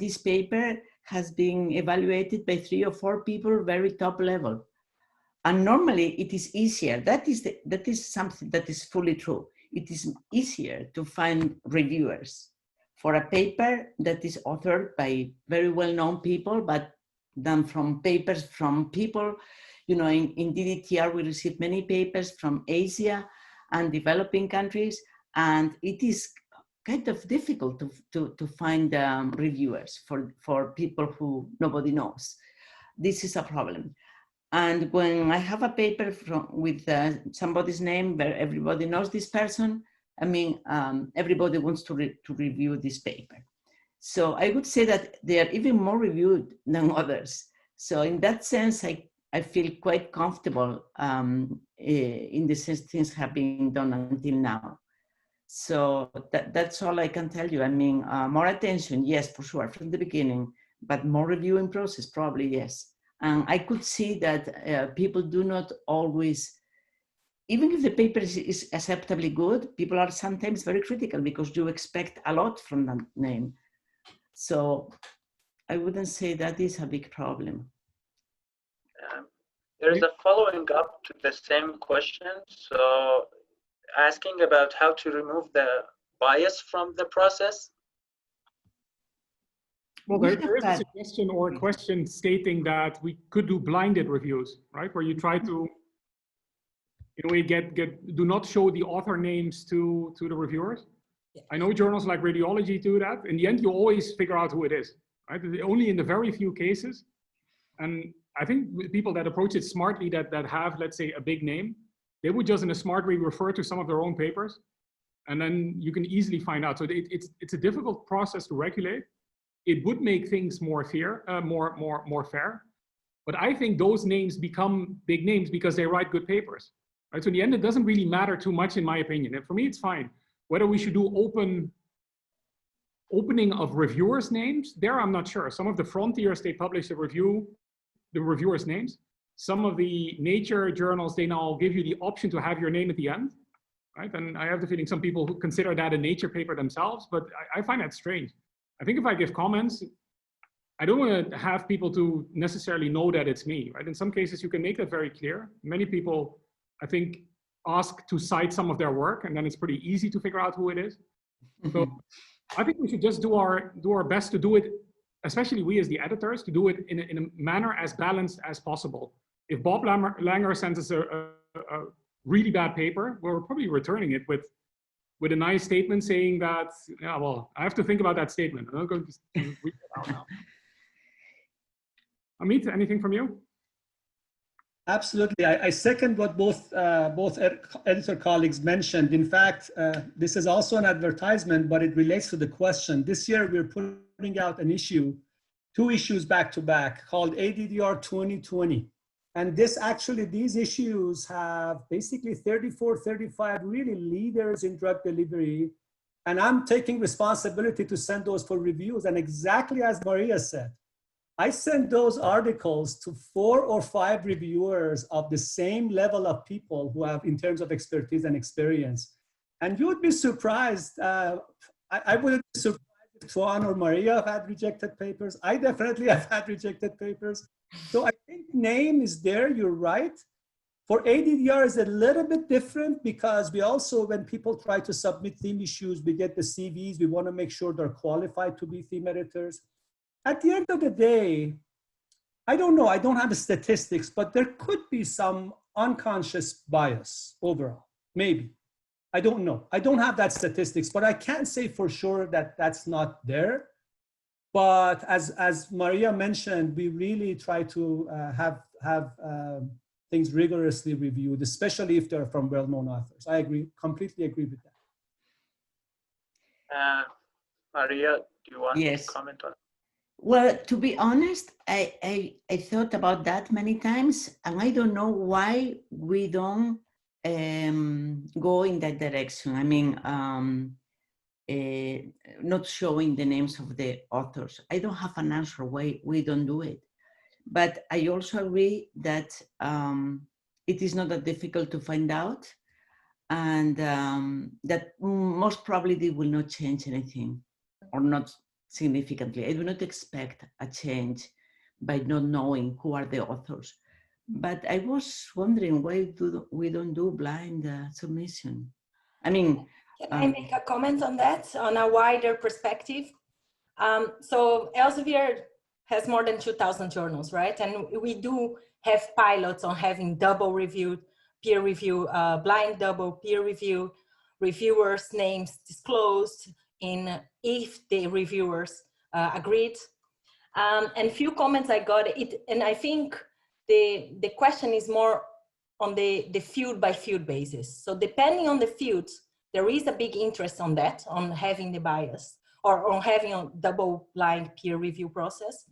this paper has been evaluated by 3 or 4 people, very top level. And normally it is easier. That is something that is fully true. It is easier to find reviewers for a paper that is authored by very well-known people, but than from papers from people, you know, in DDTR we receive many papers from Asia and developing countries, and it is kind of difficult to find reviewers for people who nobody knows. This is a problem. And when I have a paper with somebody's name where everybody knows this person, I mean, everybody wants to review this paper. So I would say that they are even more reviewed than others. So in that sense, I feel quite comfortable in the sense things have been done until now. So that's all I can tell you. I mean, more attention, yes, for sure, from the beginning, but more reviewing process, probably, yes. And I could see that people do not always, even if the paper is acceptably good, people are sometimes very critical because you expect a lot from that name. So I wouldn't say that is a big problem. There's a following up to the same question. So asking about how to remove the bias from the process. Well, We there is a have suggestion or a question stating that we could do blinded reviews, right? Where you try to, in a way, do not show the author names to the reviewers. I know journals like Radiology do that. In the end, you always figure out who it is, right? Only in the very few cases. And I think people that approach it smartly, that have, let's say, a big name, they would just in a smart way refer to some of their own papers, and then you can easily find out. So it's a difficult process to regulate. It would make things more fair, but I think those names become big names because they write good papers, right? So in the end, it doesn't really matter too much, in my opinion. And for me, it's fine. Whether we should do opening of reviewers' names, there I'm not sure. Some of the frontiers, they publish the reviewers' names. Some of the nature journals, they now give you the option to have your name at the end, right? And I have the feeling some people who consider that a nature paper themselves, but I find that strange. I think if I give comments, I don't want to have people to necessarily know that it's me, right? In some cases, you can make that very clear. Many people, I think, ask to cite some of their work, and then it's pretty easy to figure out who it is. So I think we should just do our best to do it, especially we as the editors, to do it in a manner as balanced as possible. If Bob Langer sends us a really bad paper, we're probably returning it with a nice statement saying that, yeah, well, I have to think about that statement. I'm not going to read it out now. Amit, anything from you? Absolutely. I second what both editor colleagues mentioned. In fact, this is also an advertisement, but it relates to the question. This year, we're putting out an issue, 2 issues back to back, called ADDR 2020. And these issues have basically 34, 35 really leaders in drug delivery. And I'm taking responsibility to send those for reviews. And exactly as Maria said, I sent those articles to 4 or 5 reviewers of the same level of people who have in terms of expertise and experience. And you would be surprised. I wouldn't be surprised if Tuan or Maria have had rejected papers. I definitely have had rejected papers. So I think name is there, you're right. For ADDR is a little bit different because we also, when people try to submit theme issues, we get the CVs, we want to make sure they're qualified to be theme editors. At the end of the day, I don't know, I don't have the statistics, but there could be some unconscious bias overall, maybe. I don't know. I don't have that statistics, but I can't say for sure that that's not there. But as Maria mentioned, we really try to have things rigorously reviewed, especially if they're from well-known authors. I agree, completely agree with that. Maria, do you want Yes. to comment on? Well, to be honest, I thought about that many times, and I don't know why we don't go in that direction. I mean, not showing the names of the authors. I don't have an answer why we don't do it. But I also agree that it is not that difficult to find out, and that most probably they will not change anything, or not significantly. I do not expect a change by not knowing who are the authors. But I was wondering why we don't do blind submission. I mean, can I make a comment on that, on a wider perspective? So Elsevier has more than 2,000 journals, right? And we do have pilots on having double reviewed, peer review, blind double peer review, reviewers' names disclosed in if the reviewers agreed. And few comments I got it, and I think the question is more on the field by field basis. So depending on the fields, there is a big interest on that, on having the bias or on having a double blind peer review process.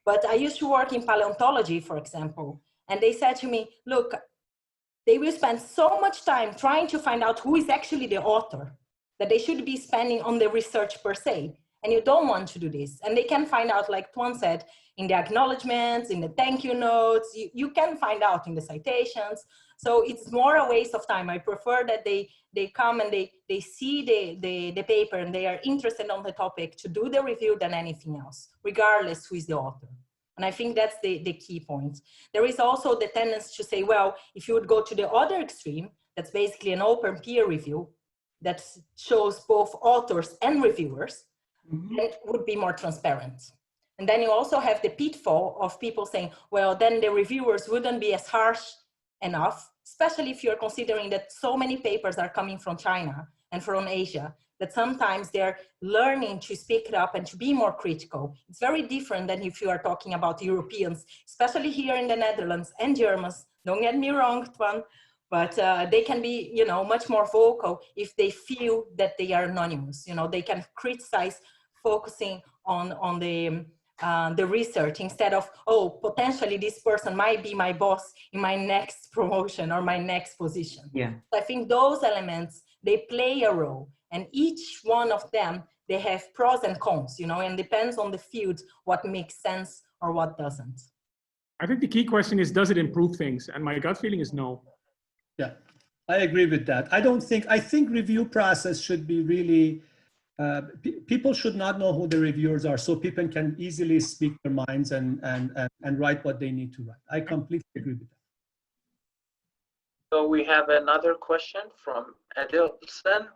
But I used to work in paleontology, for example, and they said to me, look, they will spend so much time trying to find out who is actually the author that they should be spending on the research per se. And you don't want to do this. And they can find out, like Tuan said, in the acknowledgements, in the thank you notes, you can find out in the citations. So it's more a waste of time. I prefer that they come and they see the paper and they are interested on the topic to do the review than anything else, regardless who is the author. And I think that's the key point. There is also the tendency to say, well, if you would go to the other extreme, that's basically an open peer review that shows both authors and reviewers, it would be more transparent. And then you also have the pitfall of people saying, well, then the reviewers wouldn't be as harsh enough, especially if you're considering that so many papers are coming from China and from Asia, that sometimes they're learning to speak it up and to be more critical. It's very different than if you are talking about Europeans, especially here in the Netherlands and Germans. Don't get me wrong, Twan, but they can be, you know, much more vocal if they feel that they are anonymous. You know, they can criticize, focusing on the research instead of, oh, potentially this person might be my boss in my next promotion or my next position. Yeah. So I think those elements, they play a role, and each one of them, they have pros and cons, you know, and depends on the field, what makes sense or what doesn't. I think the key question is, does it improve things? And my gut feeling is no. Yeah, I agree with that. I think review process should be really, people should not know who the reviewers are, so people can easily speak their minds and write what they need to write. I completely agree with that. So we have another question from Edilson.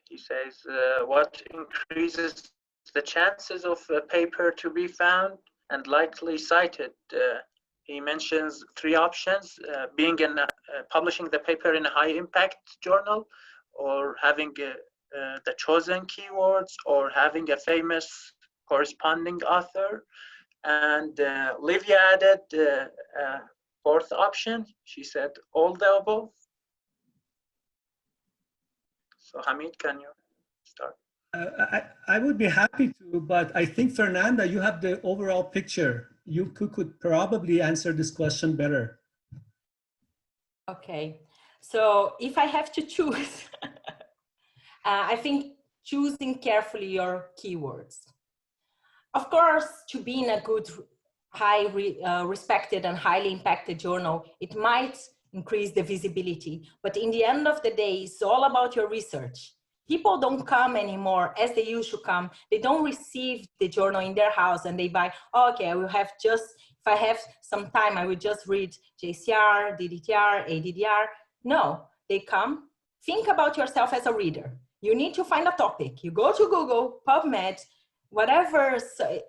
He says, what increases the chances of a paper to be found and likely cited? He mentions three options: publishing the paper in a high impact journal, or having the chosen keywords, or having a famous corresponding author. And Livia added fourth option. She said all the above. So Hamid, can you start? I would be happy to, but I think Fernanda, you have the overall picture. You could probably answer this question better. Okay, so if I have to choose, I think choosing carefully your keywords. Of course, to be in a good, respected and highly impacted journal, it might increase the visibility, but in the end of the day, it's all about your research. People don't come anymore as they used to come. They don't receive the journal in their house and they buy, oh, okay, I will have just, if I have some time, I will just read JCR, DDTR, ADDR. No, they come, think about yourself as a reader. You need to find a topic. You go to Google, PubMed, whatever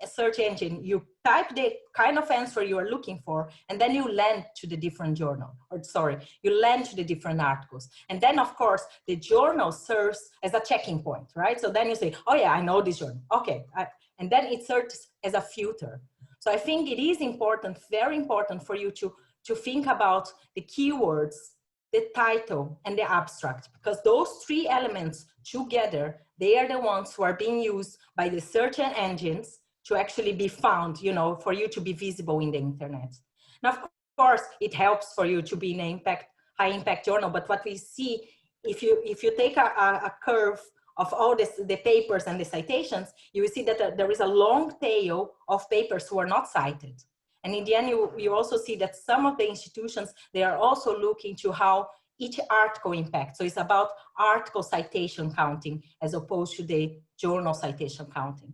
search engine, you type the kind of answer you are looking for, and then you land to the different journal, or sorry, you land to the different articles. And then of course, the journal serves as a checking point, right? So then you say, oh yeah, I know this journal, okay. And then it serves as a filter. So I think it is important, very important for you to think about the keywords, the title, and the abstract, because those three elements together, they are the ones who are being used by the search engines to actually be found, you know, for you to be visible in the internet. Now, of course, it helps for you to be in an high impact journal, but what we see, if you take a curve of all the papers and the citations, you will see that there is a long tail of papers who are not cited. And in the end, you also see that some of the institutions, they are also looking to how each article impacts. So it's about article citation counting as opposed to the journal citation counting.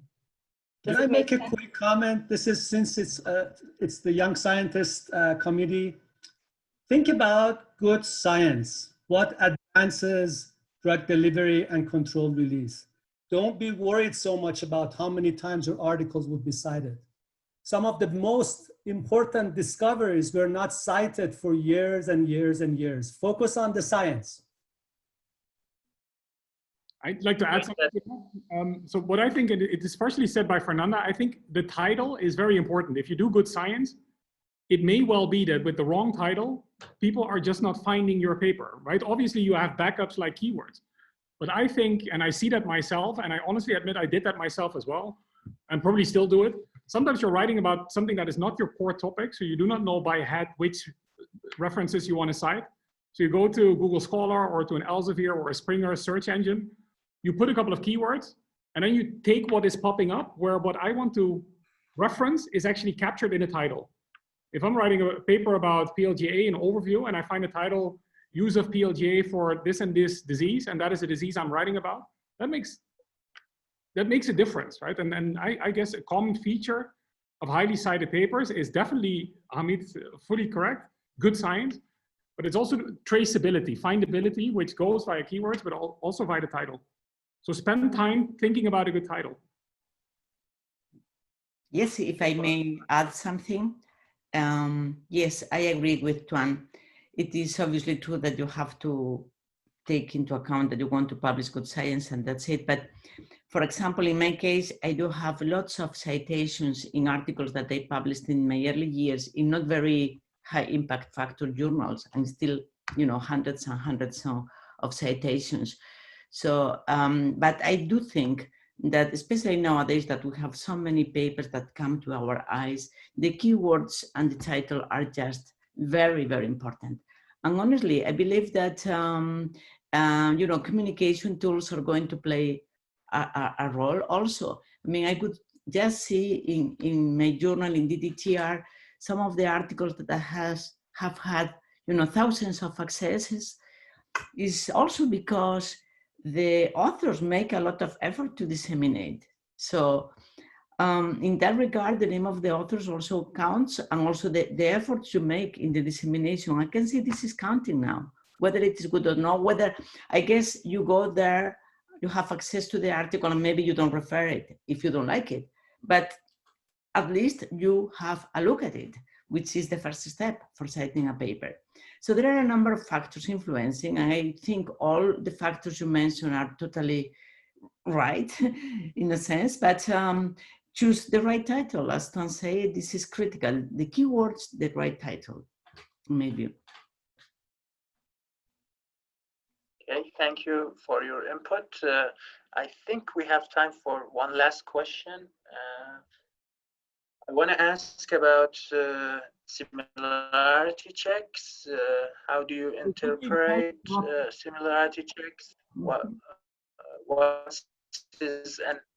Can I make a quick comment? This is, since it's the Young Scientist Committee. Think about good science. What advances drug delivery and controlled release? Don't be worried so much about how many times your articles will be cited. Some of the most important discoveries were not cited for years and years and years. Focus on the science. I'd like to add something. So what I think, it is partially said by Fernanda, I think the title is very important. If you do good science, it may well be that with the wrong title, people are just not finding your paper, right? Obviously you have backups like keywords, but I think, and I see that myself, and I honestly admit I did that myself as well, and probably still do it. Sometimes you're writing about something that is not your core topic, so you do not know by head which references you want to cite. So you go to Google Scholar or to an Elsevier or a Springer search engine, you put a couple of keywords, and then you take what is popping up, where what I want to reference is actually captured in the title. If I'm writing a paper about PLGA, an overview, and I find a title, use of PLGA for this and this disease, and that is a disease I'm writing about, that makes a difference, right? And I guess a common feature of highly cited papers is definitely, Hamid's fully correct, good science, but it's also traceability, findability, which goes via keywords, but also via the title. So spend time thinking about a good title. Yes, if I may add something. Yes, I agree with Tuan. It is obviously true that you have to take into account that you want to publish good science and that's it. But for example, in my case, I do have lots of citations in articles that I published in my early years in not very high impact factor journals, and still, hundreds and hundreds of citations. So, but I do think that especially nowadays that we have so many papers that come to our eyes, the keywords and the title are just very, very important. And honestly, I believe that, communication tools are going to play a role also. I mean, I could just see in my journal in DDTR, some of the articles that I have had, thousands of accesses is also because the authors make a lot of effort to disseminate. So in that regard, the name of the authors also counts, and also the efforts you make in the dissemination. I can see this is counting now, whether it is good or not, whether, I guess you go there, you have access to the article, and maybe you don't refer it if you don't like it, but at least you have a look at it, which is the first step for citing a paper. So there are a number of factors influencing, and I think all the factors you mentioned are totally right in a sense, but choose the right title. As Tom said, this is critical. The keywords, the right title, maybe. Okay, thank you for your input. I think we have time for one last question. I want to ask about similarity checks. How do you interpret similarity checks?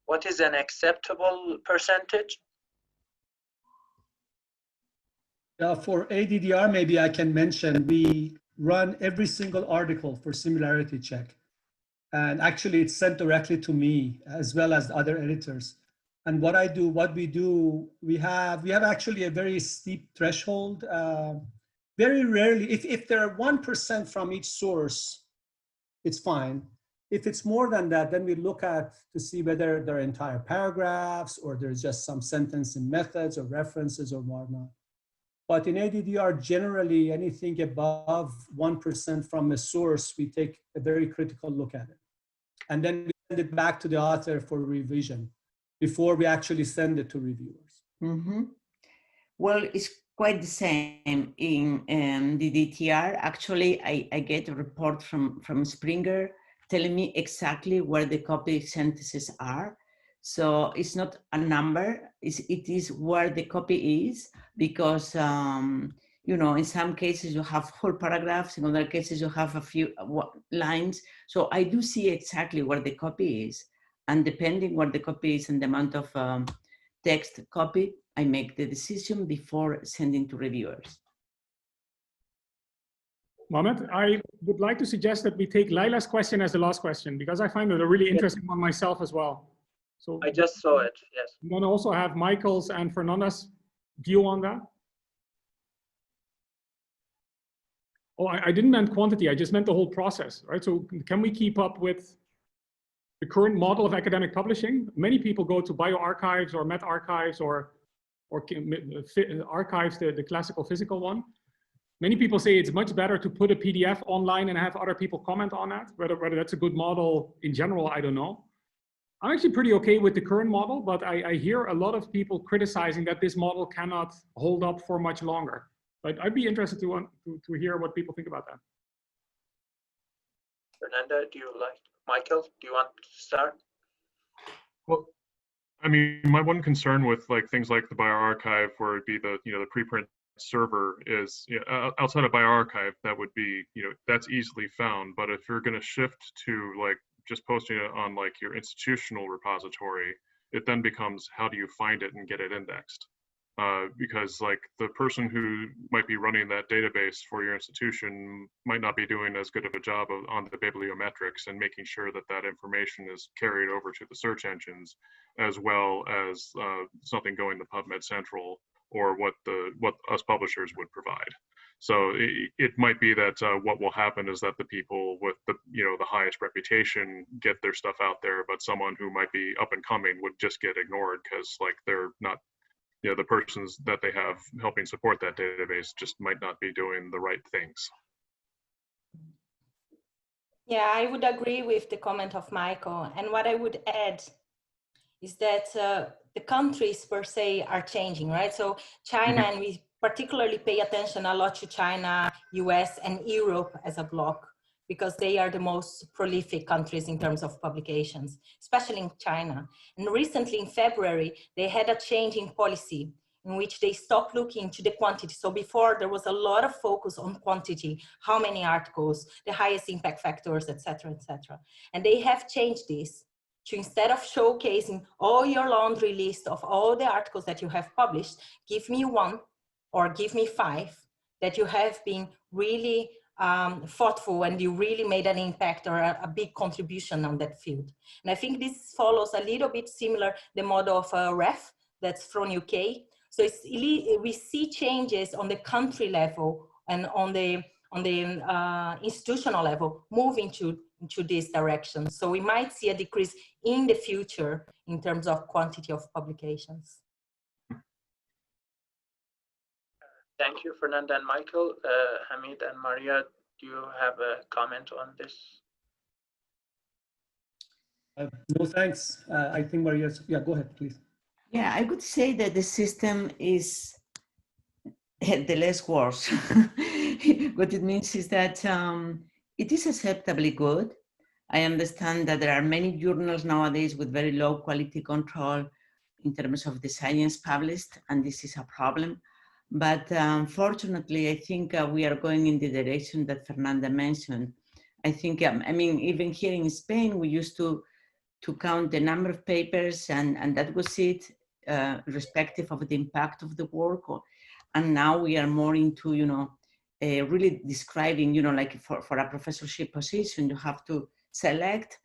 What is an acceptable percentage? For ADDR, maybe I can mention, we run every single article for similarity check. And actually it's sent directly to me as well as other editors. And what we do, we have actually a very steep threshold. Very rarely, if there are 1% from each source, it's fine. If it's more than that, then we look at to see whether there are entire paragraphs or there's just some sentence in methods or references or whatnot. But in ADDR, generally anything above 1% from a source, we take a very critical look at it. And then we send it back to the author for revision before we actually send it to reviewers. Mm-hmm. Well, it's quite the same in the DTR. Actually, I get a report from Springer telling me exactly where the copy sentences are. So it's not a number, it is where the copy is, because in some cases you have whole paragraphs, in other cases you have a few lines. So I do see exactly where the copy is, and depending where the copy is and the amount of text copy, I make the decision before sending to reviewers. Mohamed, I would like to suggest that we take Laila's question as the last question, because I find it a really interesting one myself as well. So I just saw it, yes. I'm going to also have Michael's and Fernanda's view on that. Oh, I didn't mean quantity, I just meant the whole process, right? So can we keep up with the current model of academic publishing? Many people go to bioarchives or MetArchives or archives, the classical physical one. Many people say it's much better to put a PDF online and have other people comment on that. Whether that's a good model in general, I don't know. I'm actually pretty okay with the current model, but I hear a lot of people criticizing that this model cannot hold up for much longer. But I'd be interested to hear what people think about that. Fernanda, Michael, do you want to start? Well, I mean, my one concern with things like the bioarchive, where it'd be the the preprint server, is outside of bioarchive, that would be that's easily found. But if you're going to shift to just posting it on your institutional repository, it then becomes, how do you find it and get it indexed? Because the person who might be running that database for your institution might not be doing as good of a job on the bibliometrics and making sure that that information is carried over to the search engines, as well as something going to PubMed Central or what us publishers would provide. So it might be that what will happen is that the people with the the highest reputation get their stuff out there, but someone who might be up and coming would just get ignored because they're not you know, the persons that they have helping support that database just might not be doing the right things. Yeah, I would agree with the comment of Michael. And what I would add is that the countries per se are changing, right? So China, and we particularly pay attention a lot to China, US, and Europe as a bloc, because they are the most prolific countries in terms of publications, especially in China. And recently in February, they had a change in policy in which they stopped looking to the quantity. So before there was a lot of focus on quantity, how many articles, the highest impact factors, et cetera, et cetera. And they have changed this to, instead of showcasing all your laundry list of all the articles that you have published, give me one or give me 5 that you have been really thoughtful and you really made an impact or a big contribution on that field. And I think this follows a little bit similar the model of REF that's from UK. So we see changes on the country level and on the institutional level moving to this direction. So we might see a decrease in the future in terms of quantity of publications. Thank you, Fernanda and Michael. Hamid and Maria, do you have a comment on this? No, thanks. I think Maria's, yeah, go ahead, please. Yeah, I would say that the system is the less worse. What it means is that it is acceptably good. I understand that there are many journals nowadays with very low quality control in terms of the science published, and this is a problem. But unfortunately, I think we are going in the direction that Fernanda mentioned. I think, I mean, even here in Spain, we used to count the number of papers, and that was it, irrespective of the impact of the work. And now we are more into, you know, really describing, you know, like for a professorship position, you have to select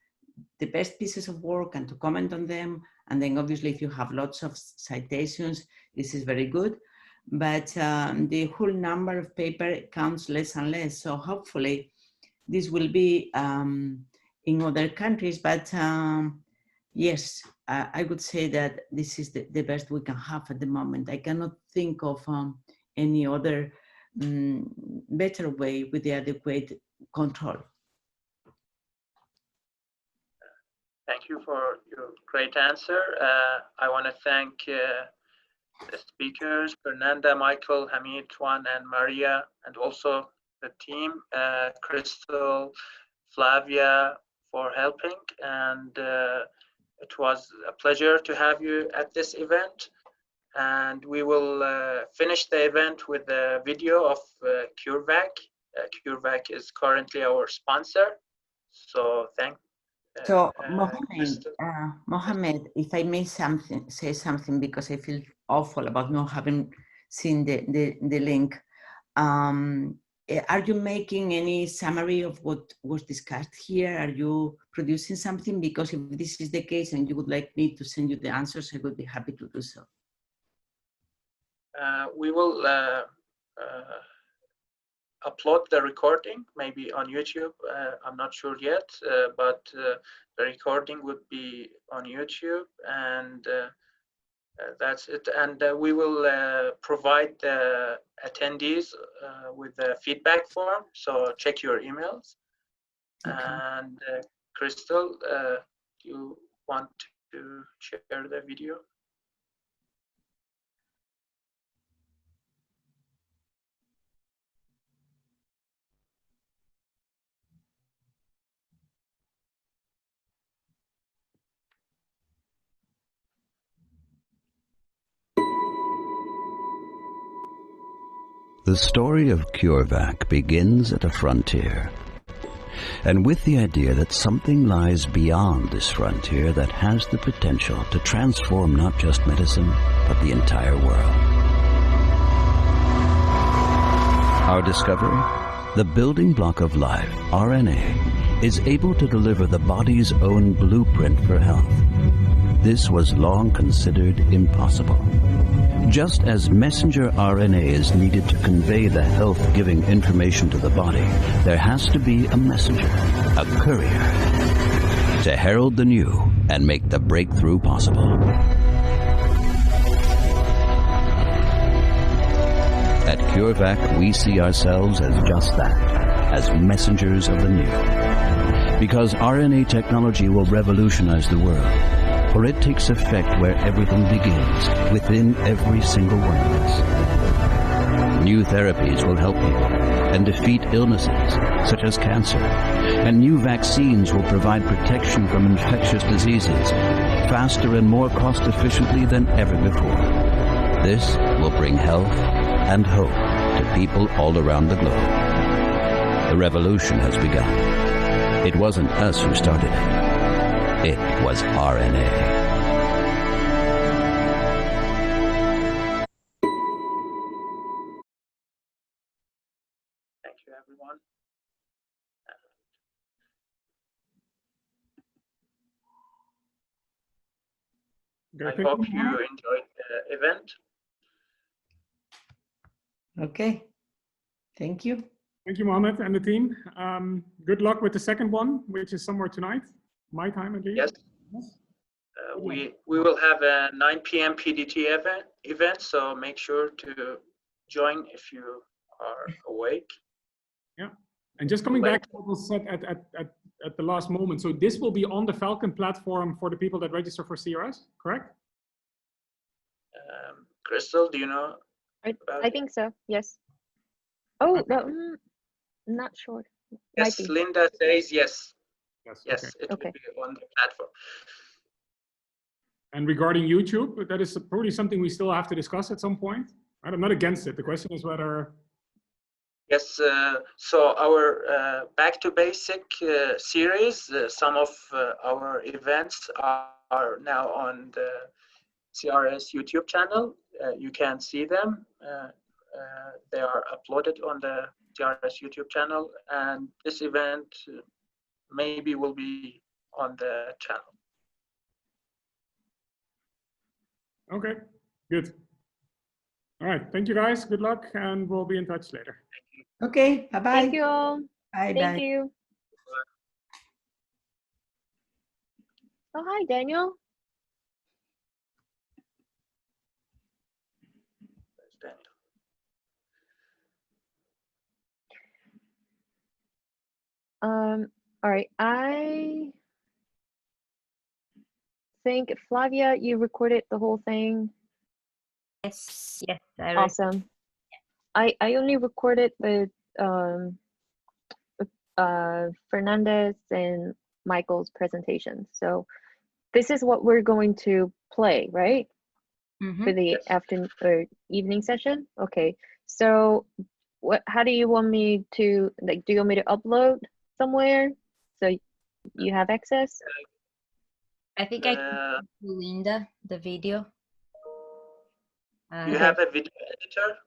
the best pieces of work and to comment on them. And then obviously, if you have lots of citations, this is very good. But the whole number of paper counts less and less. So hopefully this will be in other countries, but yes, I would say that this is the best we can have at the moment. I cannot think of any other better way with the adequate control. Thank you for your great answer. I want to thank the speakers, Fernanda, Michael, Hamid, Juan, and Maria, and also the team, Crystal, Flavia, for helping. And it was a pleasure to have you at this event. And we will finish the event with a video of CureVac. CureVac is currently our sponsor. So So Mohammed, if I may say something, because I feel awful about not having seen the link. Are you making any summary of what was discussed here? Are you producing something? Because if this is the case and you would like me to send you the answers, I would be happy to do so. We will upload the recording, maybe on YouTube. I'm not sure yet, but the recording would be on YouTube, and that's it. And we will provide the attendees with the feedback form, so check your emails. Okay. And Crystal, you want to share the video? The story of CureVac begins at a frontier, and with the idea that something lies beyond this frontier that has the potential to transform not just medicine, but the entire world. Our discovery? The building block of life, RNA, is able to deliver the body's own blueprint for health. This was long considered impossible. Just as messenger RNA is needed to convey the health-giving information to the body, there has to be a messenger, a courier, to herald the new and make the breakthrough possible. CureVac, we see ourselves as just that, as messengers of the new. Because RNA technology will revolutionize the world, for it takes effect where everything begins, within every single one of us. New therapies will help people and defeat illnesses such as cancer, and new vaccines will provide protection from infectious diseases faster and more cost efficiently than ever before. This will bring health and hope to people all around the globe. The revolution has begun. It wasn't us who started it. It was RNA. Thank you, everyone. Okay, I thank hope you Mohammed. enjoyed the event. Okay. Thank you. Thank you, Mohammed and the team. Good luck with the second one, which is somewhere tonight, my time at least. Yes. We will have a 9 p.m. PDT event, so make sure to join if you are awake. Yeah, and just coming back to what was said at the last moment. So this will be on the Falcon platform for the people that register for CRS, correct? Crystal, do you know? I think so. Yes. Oh, no, not sure. Yes, Might be. Linda says yes. Yes. Yes, Okay. it Okay. will be on the platform. And regarding YouTube, that is probably something we still have to discuss at some point. Right? I'm not against it. The question is whether. Yes, so our Back to Basic series, some of our events are now on the CRS YouTube channel. You can see them. They are uploaded on the CRS YouTube channel, and this event maybe will be on the channel. Okay, good. All right, thank you guys. Good luck, and we'll be in touch later. Okay. Bye-bye. Thank you all. Bye-bye. Thank you. Oh, hi, Daniel. All right, I think Flavia, you recorded the whole thing. Yes, yes. Awesome. I only recorded with Fernandez and Michael's presentation. So this is what we're going to play, right? For the afternoon or evening session. Okay. So how do you want me to, like, do you want me to upload somewhere so you have access? I think I can give Linda the video. You have a video editor,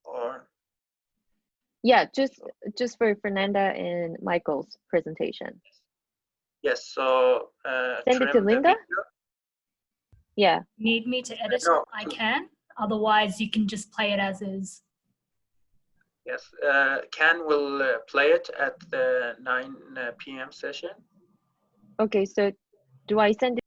or? Yeah, just for Fernanda and Michael's presentation. Yes, so send it to Linda? Yeah. Need me to edit No. it? I can. Otherwise, you can just play it as is. Yes, Ken will play it at the 9 p.m. session. Okay, so do I send it